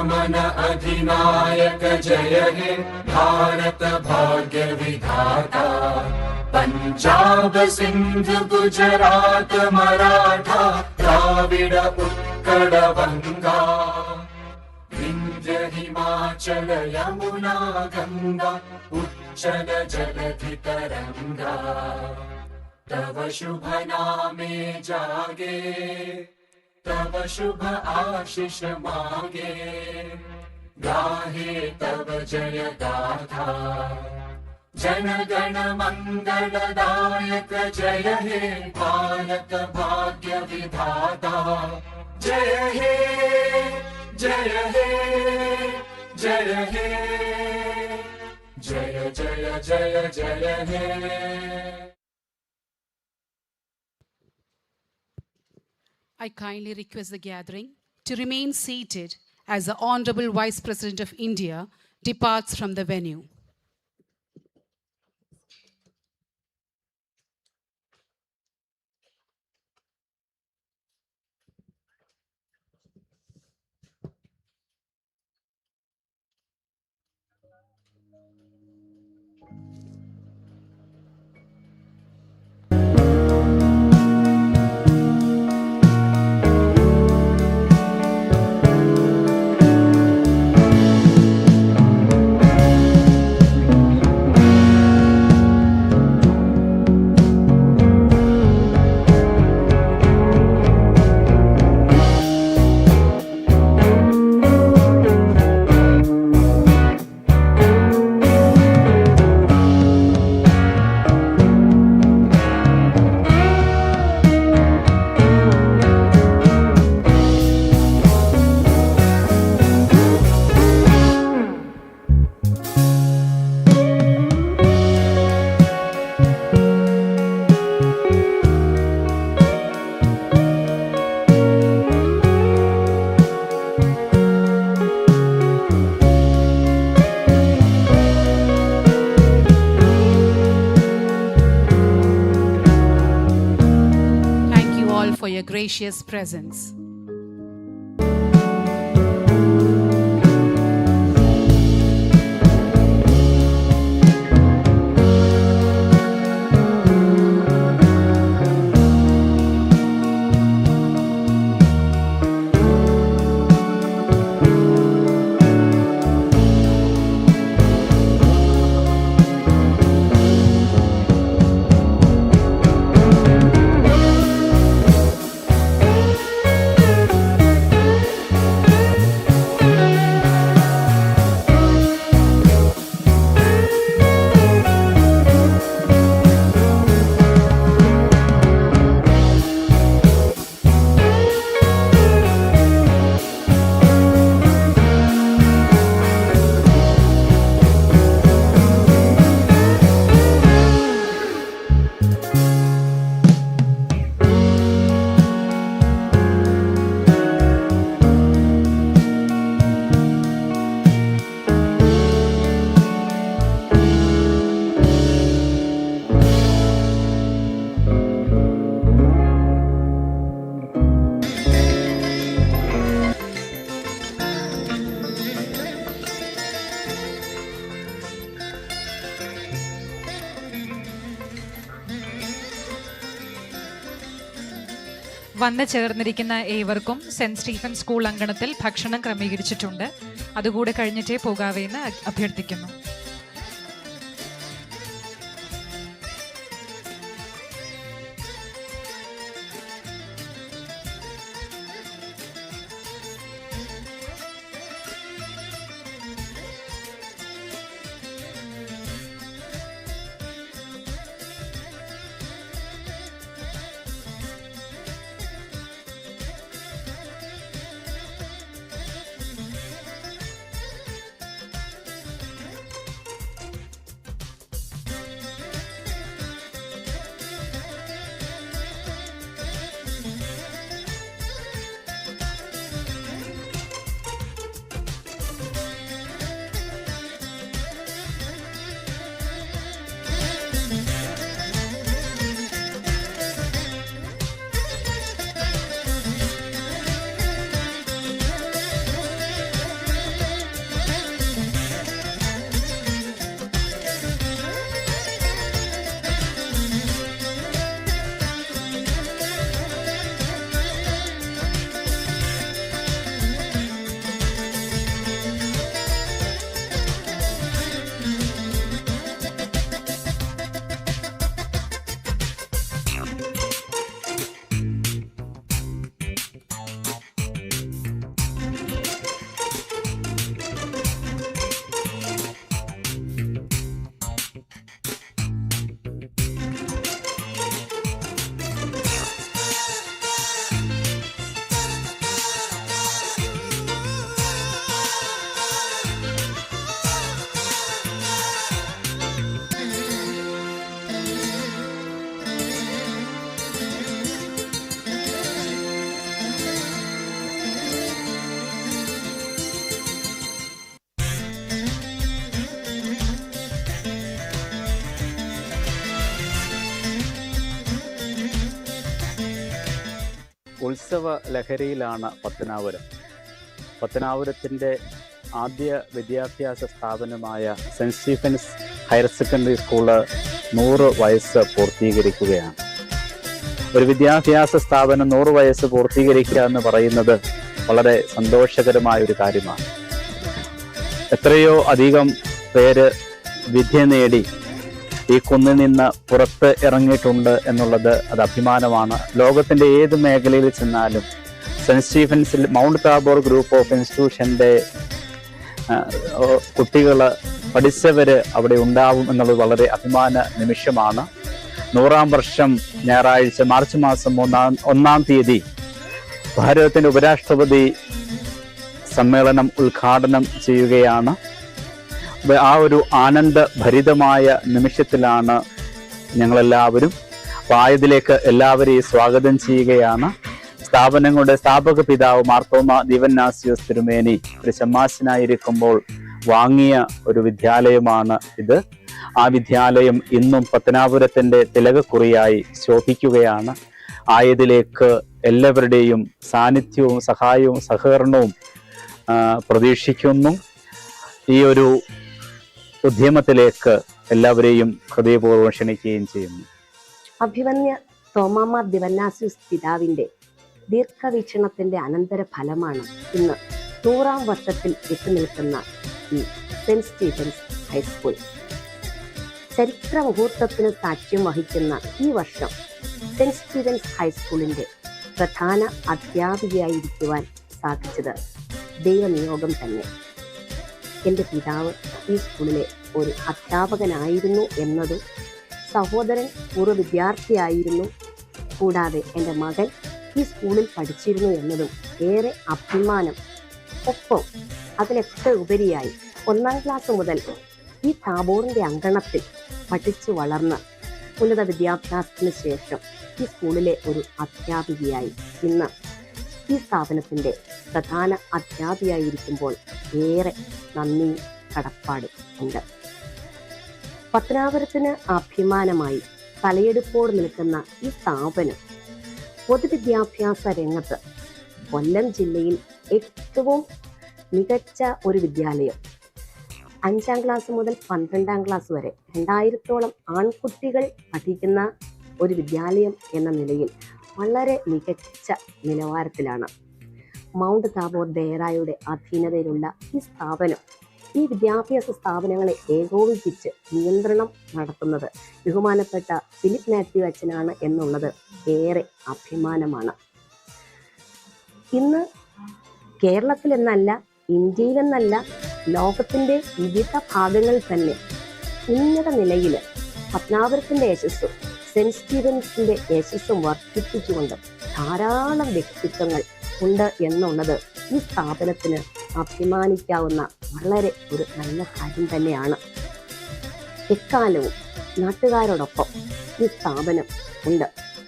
Speaker 3: मन अधिनायक जय हे भारत भाग्य विधाता पंजाब सिंध गुजरात मराठा द्राविड उत्कल बंगा विंध्य हिमाचल यमुना गंगा उच्चल जलधि तरंगा तव शुभ नामे जागे तव शुभ आशीष मागे गाहे तव जय गाथा जन गण मंगलदायक जय हे भारत भाग्य विधाता जय हे जय हे जय हे जय जय जय जय हे.
Speaker 1: I kindly request the gathering to remain seated as the Honorable Vice President of India departs from the venue. For your gracious presence.
Speaker 2: വന്നു ചേർന്നിരിക്കുന്ന ഏവർക്കും സെന്റ് സ്റ്റീഫൻ സ്കൂൾ അങ്കണത്തിൽ ഭക്ഷണം ക്രമീകരിച്ചിട്ടുണ്ട്. അതുകൂടെ കഴിഞ്ഞിട്ടേ പോകാവെന്ന് അഭ്യർത്ഥിക്കുന്നു.
Speaker 12: ഉത്സവ ലഹരിയിലാണ് പത്തനാപുരം. പത്തനാപുരത്തിൻ്റെ ആദ്യ വിദ്യാഭ്യാസ സ്ഥാപനമായ saint Stephens higher secondary school 100 വയസ്സ് പൂർത്തീകരിക്കുകയാണ്. ഒരു വിദ്യാഭ്യാസ സ്ഥാപനം 100 വയസ്സ് പൂർത്തീകരിക്കുക എന്ന് പറയുന്നത് വളരെ സന്തോഷകരമായ ഒരു കാര്യമാണ്. എത്രയോ അധികം പേര് വിദ്യ നേടി ഈ കുന്നിൽ നിന്ന് പുറത്ത് ഇറങ്ങിയിട്ടുണ്ട് എന്നുള്ളത് അത് അഭിമാനമാണ്. ലോകത്തിൻ്റെ ഏത് മേഖലയിൽ ചെന്നാലും സെൻറ്റ് സ്റ്റീഫൻസിൽ മൗണ്ട് താബോർ ഗ്രൂപ്പ് ഓഫ് ഇൻസ്റ്റിറ്റ്യൂഷൻ്റെ കുട്ടികൾ പഠിച്ചവർ അവിടെ ഉണ്ടാവും എന്നുള്ളത് വളരെ അഭിമാന നിമിഷമാണ്. 100-ാം വർഷം ഞായറാഴ്ച മാർച്ച് മാസം 1-ാം തീയതി ഭാരതത്തിൻ്റെ ഉപരാഷ്ട്രപതി സമ്മേളനം ഉദ്ഘാടനം ചെയ്യുകയാണ്. ആ ഒരു ആനന്ദഭരിതമായ നിമിഷത്തിലാണ് ഞങ്ങളെല്ലാവരും. അപ്പോൾ ആയതിലേക്ക് എല്ലാവരെയും സ്വാഗതം ചെയ്യുകയാണ്. സ്ഥാപനങ്ങളുടെ സ്ഥാപക പിതാവ് മാർത്തോമ ദിവന്നാസിയോസ് തിരുമേനി ഒരു ശമ്മാശനായിരിക്കുമ്പോൾ വാങ്ങിയ ഒരു വിദ്യാലയമാണ് ഇത്. ആ വിദ്യാലയം ഇന്നും പത്തനാപുരത്തിൻ്റെ തിലകക്കുറിയായി ശോഭിക്കുകയാണ്. ആയതിലേക്ക് എല്ലാവരുടെയും സാന്നിധ്യവും സഹായവും സഹകരണവും പ്രതീക്ഷിക്കുന്നു. ഈ ഒരു ഉദ്യമത്തിലേക്ക് എല്ലാവരെയും ഹൃദയപൂർവ്വം ക്ഷണിക്കുകയും ചെയ്യുന്നു.
Speaker 13: അഭിമന്യ തോമാമ ദിവന്നാസിയോസ് പിതാവിൻ്റെ ദീർഘവീക്ഷണത്തിൻ്റെ അനന്തര ഫലമാണ് ഇന്ന് 100-ാം വർഷത്തിൽ എത്തി നിൽക്കുന്ന ഈ സെൻറ്റ് സ്റ്റീഫൻസ് ഹൈസ്കൂൾ. ചരിത്ര മുഹൂർത്തത്തിന് സാക്ഷ്യം വഹിക്കുന്ന ഈ വർഷം സെൻറ്റ് സ്റ്റീഫൻസ് ഹൈസ്കൂളിൻ്റെ പ്രധാന അധ്യാപികയായിരിക്കുവാൻ സാധിച്ചത് ദൈവനിയോഗം തന്നെ. എൻ്റെ പിതാവ് ഈ സ്കൂളിലെ ഒരു അധ്യാപകനായിരുന്നു എന്നതും സഹോദരൻ പൂർവ്വ വിദ്യാർത്ഥിയായിരുന്നു, കൂടാതെ എൻ്റെ മകൻ ഈ സ്കൂളിൽ പഠിച്ചിരുന്നു എന്നതും ഏറെ അഭിമാനം. ഒപ്പം അതിലൊക്കെ ഉപരിയായി 1-ാം ക്ലാസ് മുതൽ ഈ താബോറിൻ്റെ അങ്കണത്തിൽ പഠിച്ചു വളർന്ന് ഉന്നത വിദ്യാഭ്യാസത്തിന് ശേഷം ഈ സ്കൂളിലെ ഒരു അധ്യാപികയായി ഇന്ന് ഈ സ്ഥാപനത്തിൻ്റെ പ്രധാന അധ്യാപികയായിരിക്കുമ്പോൾ ഏറെ നന്ദിയും കടപ്പാടും ഉണ്ട്. പത്തനാപുരത്തിന് അഭിമാനമായി തലയെടുപ്പോട് നിൽക്കുന്ന ഈ സ്ഥാപനം പൊതുവിദ്യാഭ്യാസ രംഗത്ത് കൊല്ലം ജില്ലയിൽ ഏറ്റവും മികച്ച ഒരു വിദ്യാലയം. 5-ാം ക്ലാസ് മുതൽ 12-ാം ക്ലാസ് വരെ 2000-ഓളം ആൺകുട്ടികൾ പഠിക്കുന്ന ഒരു വിദ്യാലയം എന്ന നിലയിൽ വളരെ മികച്ച നിലവാരത്തിലാണ്. മൗണ്ട് താബോർ ദേറായുടെ അധീനതയിലുള്ള ഈ സ്ഥാപനം, ഈ വിദ്യാഭ്യാസ സ്ഥാപനങ്ങളെ ഏകോപിപ്പിച്ച് നിയന്ത്രണം നടത്തുന്നത് ബഹുമാനപ്പെട്ട ഫിലിപ്പ് മാത്യു അച്ഛനാണ് എന്നുള്ളത് ഏറെ അഭിമാനമാണ്. ഇന്ന് കേരളത്തിലെന്നല്ല, ഇന്ത്യയിലെന്നല്ല, ലോകത്തിൻ്റെ വിവിധ ഭാഗങ്ങളിൽ തന്നെ ഉന്നത നിലയിൽ പത്തനാപുരത്തിൻ്റെ യശസ്സും സെൻറ്റ് സ്റ്റീഫൻസിൻ്റെ യശസ്സും വർദ്ധിപ്പിച്ചുകൊണ്ട് ധാരാളം വ്യക്തിത്വങ്ങൾ ഉണ്ട് എന്നുള്ളത് ഈ സ്ഥാപനത്തിന് അഭിമാനിക്കാവുന്ന വളരെ ഒരു നല്ല കാര്യം തന്നെയാണ്. എക്കാലവും നാട്ടുകാരോടൊപ്പം ഈ സ്ഥാപനം ഉണ്ട്.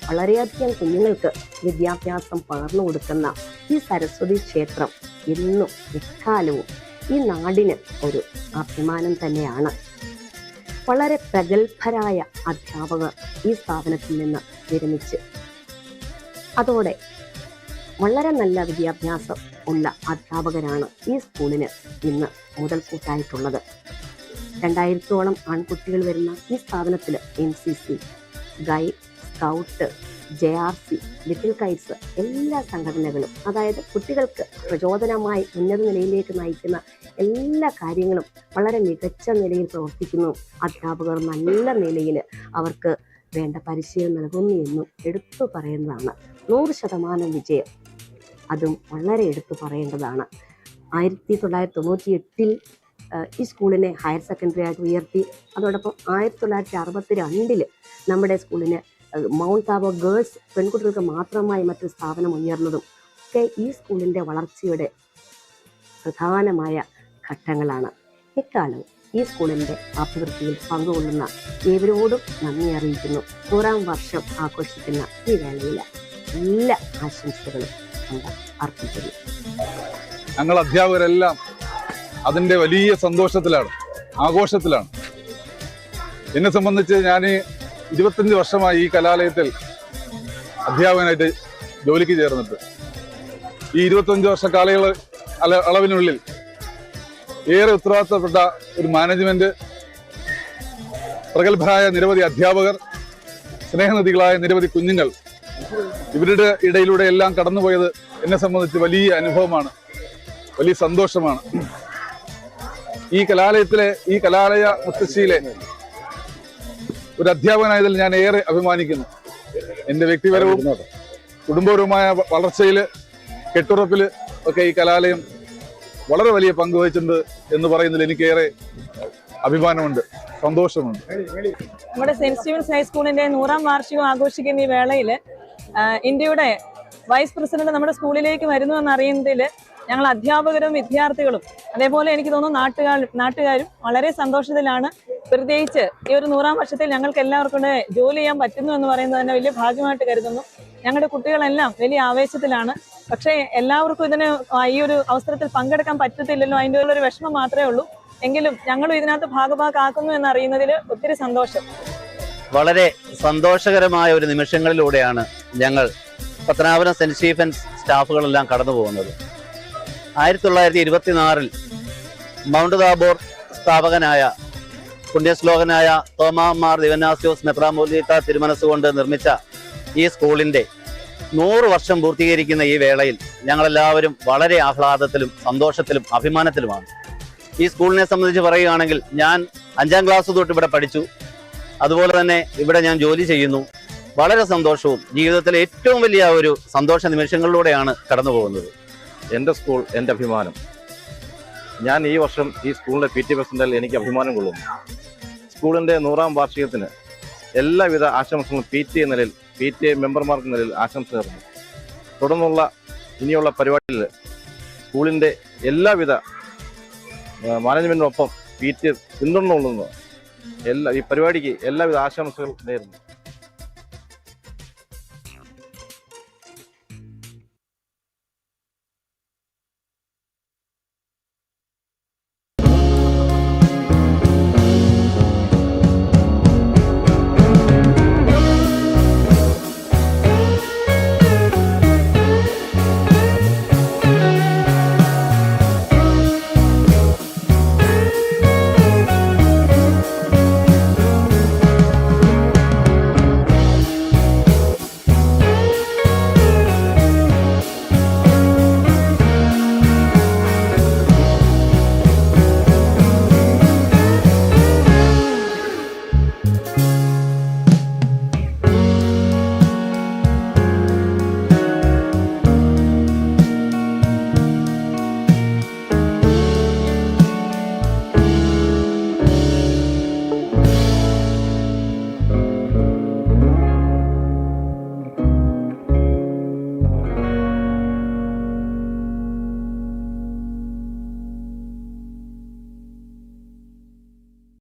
Speaker 13: വളരെയധികം കുഞ്ഞുങ്ങൾക്ക് വിദ്യാഭ്യാസം പകർന്നു കൊടുക്കുന്ന ഈ സരസ്വതി ക്ഷേത്രം എന്നും എക്കാലവും ഈ നാടിന് ഒരു അഭിമാനം തന്നെയാണ്. വളരെ പ്രഗത്ഭരായ അധ്യാപകർ ഈ സ്ഥാപനത്തിൽ നിന്ന് വിരമിച്ച് അതോടെ വളരെ നല്ല വിദ്യാഭ്യാസം ഉള്ള അധ്യാപകരാണ് ഈ സ്കൂളിന് ഇന്ന് മുതൽക്കൂട്ടായിട്ടുള്ളത്. 2000-ഓളം ആൺകുട്ടികൾ വരുന്ന ഈ സ്ഥാപനത്തിൽ NCC, guide, scout, JRC, little Kites എല്ലാ സംഘടനകളും, അതായത് കുട്ടികൾക്ക് പ്രചോദനമായി ഉന്നത നിലയിലേക്ക് നയിക്കുന്ന എല്ലാ കാര്യങ്ങളും വളരെ മികച്ച നിലയിൽ പ്രവർത്തിക്കുന്നു. അധ്യാപകർ നല്ല നിലയിൽ അവർക്ക് വേണ്ട പരിശീലനം നൽകുന്നു എന്നും എടുത്തു പറയുന്നതാണ്. 100% വിജയം അതും വളരെ എടുത്തു പറയേണ്ടതാണ്. 1998 ഈ സ്കൂളിനെ ഹയർ സെക്കൻഡറി ആയിട്ട് ഉയർത്തി. അതോടൊപ്പം 1962 നമ്മുടെ സ്കൂളിന് മൗണ്ട് താബോർ ഗേൾസ് പെൺകുട്ടികൾക്ക് മാത്രമായി മറ്റൊരു സ്ഥാപനം ഉയർന്നതും ഒക്കെ ഈ സ്കൂളിൻ്റെ വളർച്ചയുടെ പ്രധാനമായ ഘട്ടങ്ങളാണ്. എക്കാലവും ഈ സ്കൂളിൻ്റെ അഭിവൃദ്ധിയിൽ പങ്കുകൊള്ളുന്ന ഏവരോടും നന്ദി അറിയിക്കുന്നു. 100-ാം വർഷം ആഘോഷിക്കുന്ന ഈ വേളയിൽ എല്ലാ ആശംസകളും അർപ്പിക്കുന്നു.
Speaker 14: ഞങ്ങൾ അധ്യാപകരെല്ലാം അതിൻ്റെ വലിയ സന്തോഷത്തിലാണ്, ആഘോഷത്തിലാണ്. എന്നെ സംബന്ധിച്ച് ഞാൻ 25 വർഷമായി ഈ കലാലയത്തിൽ അധ്യാപകനായിട്ട് ജോലിക്ക് ചേർന്നിട്ട്. ഈ 25 വർഷ അളവിനുള്ളിൽ ഏറെ ഉത്തരവാദിത്തപ്പെട്ട ഒരു മാനേജ്മെന്റ്, പ്രഗത്ഭരായ നിരവധി അധ്യാപകർ, സ്നേഹനിധികളായ നിരവധി കുഞ്ഞുങ്ങൾ, ഇവരുടെ ഇടയിലൂടെ എല്ലാം കടന്നുപോയത് എന്നെ സംബന്ധിച്ച് വലിയ അനുഭവമാണ്, വലിയ സന്തോഷമാണ്. ഈ കലാലയ മുത്തശ്ശിയിലെ ഒരു അധ്യാപകനായതിൽ ഞാൻ ഏറെ അഭിമാനിക്കുന്നു. എൻ്റെ വ്യക്തിപരവും കുടുംബപരവുമായ വളർച്ചയിൽ, കെട്ടുറപ്പിൽ ഒക്കെ ഈ കലാലയം വളരെ വലിയ പങ്ക് വഹിച്ചിട്ടുണ്ട് എന്ന് പറയുന്നതിൽ എനിക്കേറെ അഭിമാനമുണ്ട്, സന്തോഷമുണ്ട്.
Speaker 15: നമ്മുടെ സെന്റ് സ്റ്റീവൻസ് ഹൈസ്കൂളിന്റെ 100ാം വാർഷികം ആഘോഷിക്കുന്ന ഈ വേളയിൽ ഇന്ത്യയുടെ വൈസ് പ്രസിഡന്റ് നമ്മുടെ സ്കൂളിലേക്ക് വരുന്നു എന്നറിയുന്നതിൽ ഞങ്ങൾ അധ്യാപകരും വിദ്യാർത്ഥികളും അതേപോലെ എനിക്ക് തോന്നുന്നു നാട്ടുകാരും വളരെ സന്തോഷത്തിലാണ്. പ്രത്യേകിച്ച് ഈ ഒരു 100ാം വർഷത്തിൽ ഞങ്ങൾക്ക് എല്ലാവർക്കും കൂടെ ജോലി ചെയ്യാൻ പറ്റുന്നു എന്ന് പറയുന്നത് തന്നെ വലിയ ഭാഗ്യമായിട്ട് കരുതുന്നു. ഞങ്ങളുടെ കുട്ടികളെല്ലാം വലിയ ആവേശത്തിലാണ്. പക്ഷേ എല്ലാവർക്കും ഇതിന് ഈ ഒരു അവസരത്തിൽ പങ്കെടുക്കാൻ പറ്റത്തില്ലല്ലോ, അതിൻ്റെ ഒരു വിഷമം മാത്രമേ ഉള്ളൂ. എങ്കിലും ഞങ്ങളും ഇതിനകത്ത് ഭാഗമാക്കുന്നു എന്നറിയുന്നതിൽ ഒത്തിരി സന്തോഷം.
Speaker 16: വളരെ സന്തോഷകരമായ ഒരു നിമിഷങ്ങളിലൂടെയാണ് ഞങ്ങൾ പത്തനാപുരം സെന്റ് സ്റ്റീഫൻസ് സ്റ്റാഫുകളെല്ലാം കടന്നു പോകുന്നത്. 1924 മൗണ്ട് താബോർ സ്ഥാപകനായ പുണ്യശ്ലോകനായ തോമാമാർ ദിവനാസ്യോസ് മെത്രാപോലീത്ത തിരുമനസ്സുകൊണ്ട് നിർമ്മിച്ച ഈ സ്കൂളിൻ്റെ 100 വർഷം പൂർത്തീകരിക്കുന്ന ഈ വേളയിൽ ഞങ്ങളെല്ലാവരും വളരെ ആഹ്ലാദത്തിലും സന്തോഷത്തിലും അഭിമാനത്തിലുമാണ്. ഈ സ്കൂളിനെ സംബന്ധിച്ച് പറയുകയാണെങ്കിൽ ഞാൻ 5ാം ക്ലാസ് തൊട്ട് ഇവിടെ പഠിച്ചു. അതുപോലെ തന്നെ ഇവിടെ ഞാൻ ജോലി ചെയ്യുന്നു. വളരെ സന്തോഷവും ജീവിതത്തിലെ ഏറ്റവും വലിയ ഒരു സന്തോഷ നിമിഷങ്ങളിലൂടെയാണ് കടന്നു പോകുന്നത്.
Speaker 17: എൻ്റെ സ്കൂൾ എൻ്റെ അഭിമാനം. ഞാൻ ഈ വർഷം ഈ സ്കൂളിൻ്റെ PT പ്രസിഡന്റിൽ എനിക്ക് അഭിമാനം കൊള്ളുന്നു. സ്കൂളിൻ്റെ 100ാം വാർഷികത്തിന് എല്ലാവിധ ആശംസകളും PTA നിലയിൽ, PTA മെമ്പർമാർക്ക് നിലയിൽ ആശംസ നേർന്നു. തുടർന്നുള്ള ഇനിയുള്ള പരിപാടിയിൽ സ്കൂളിൻ്റെ എല്ലാവിധ മാനേജ്മെന്റിനൊപ്പം PTA പിന്തുണ ഈ പരിപാടിക്ക് എല്ലാവിധ ആശംസകൾ നേരുന്നു.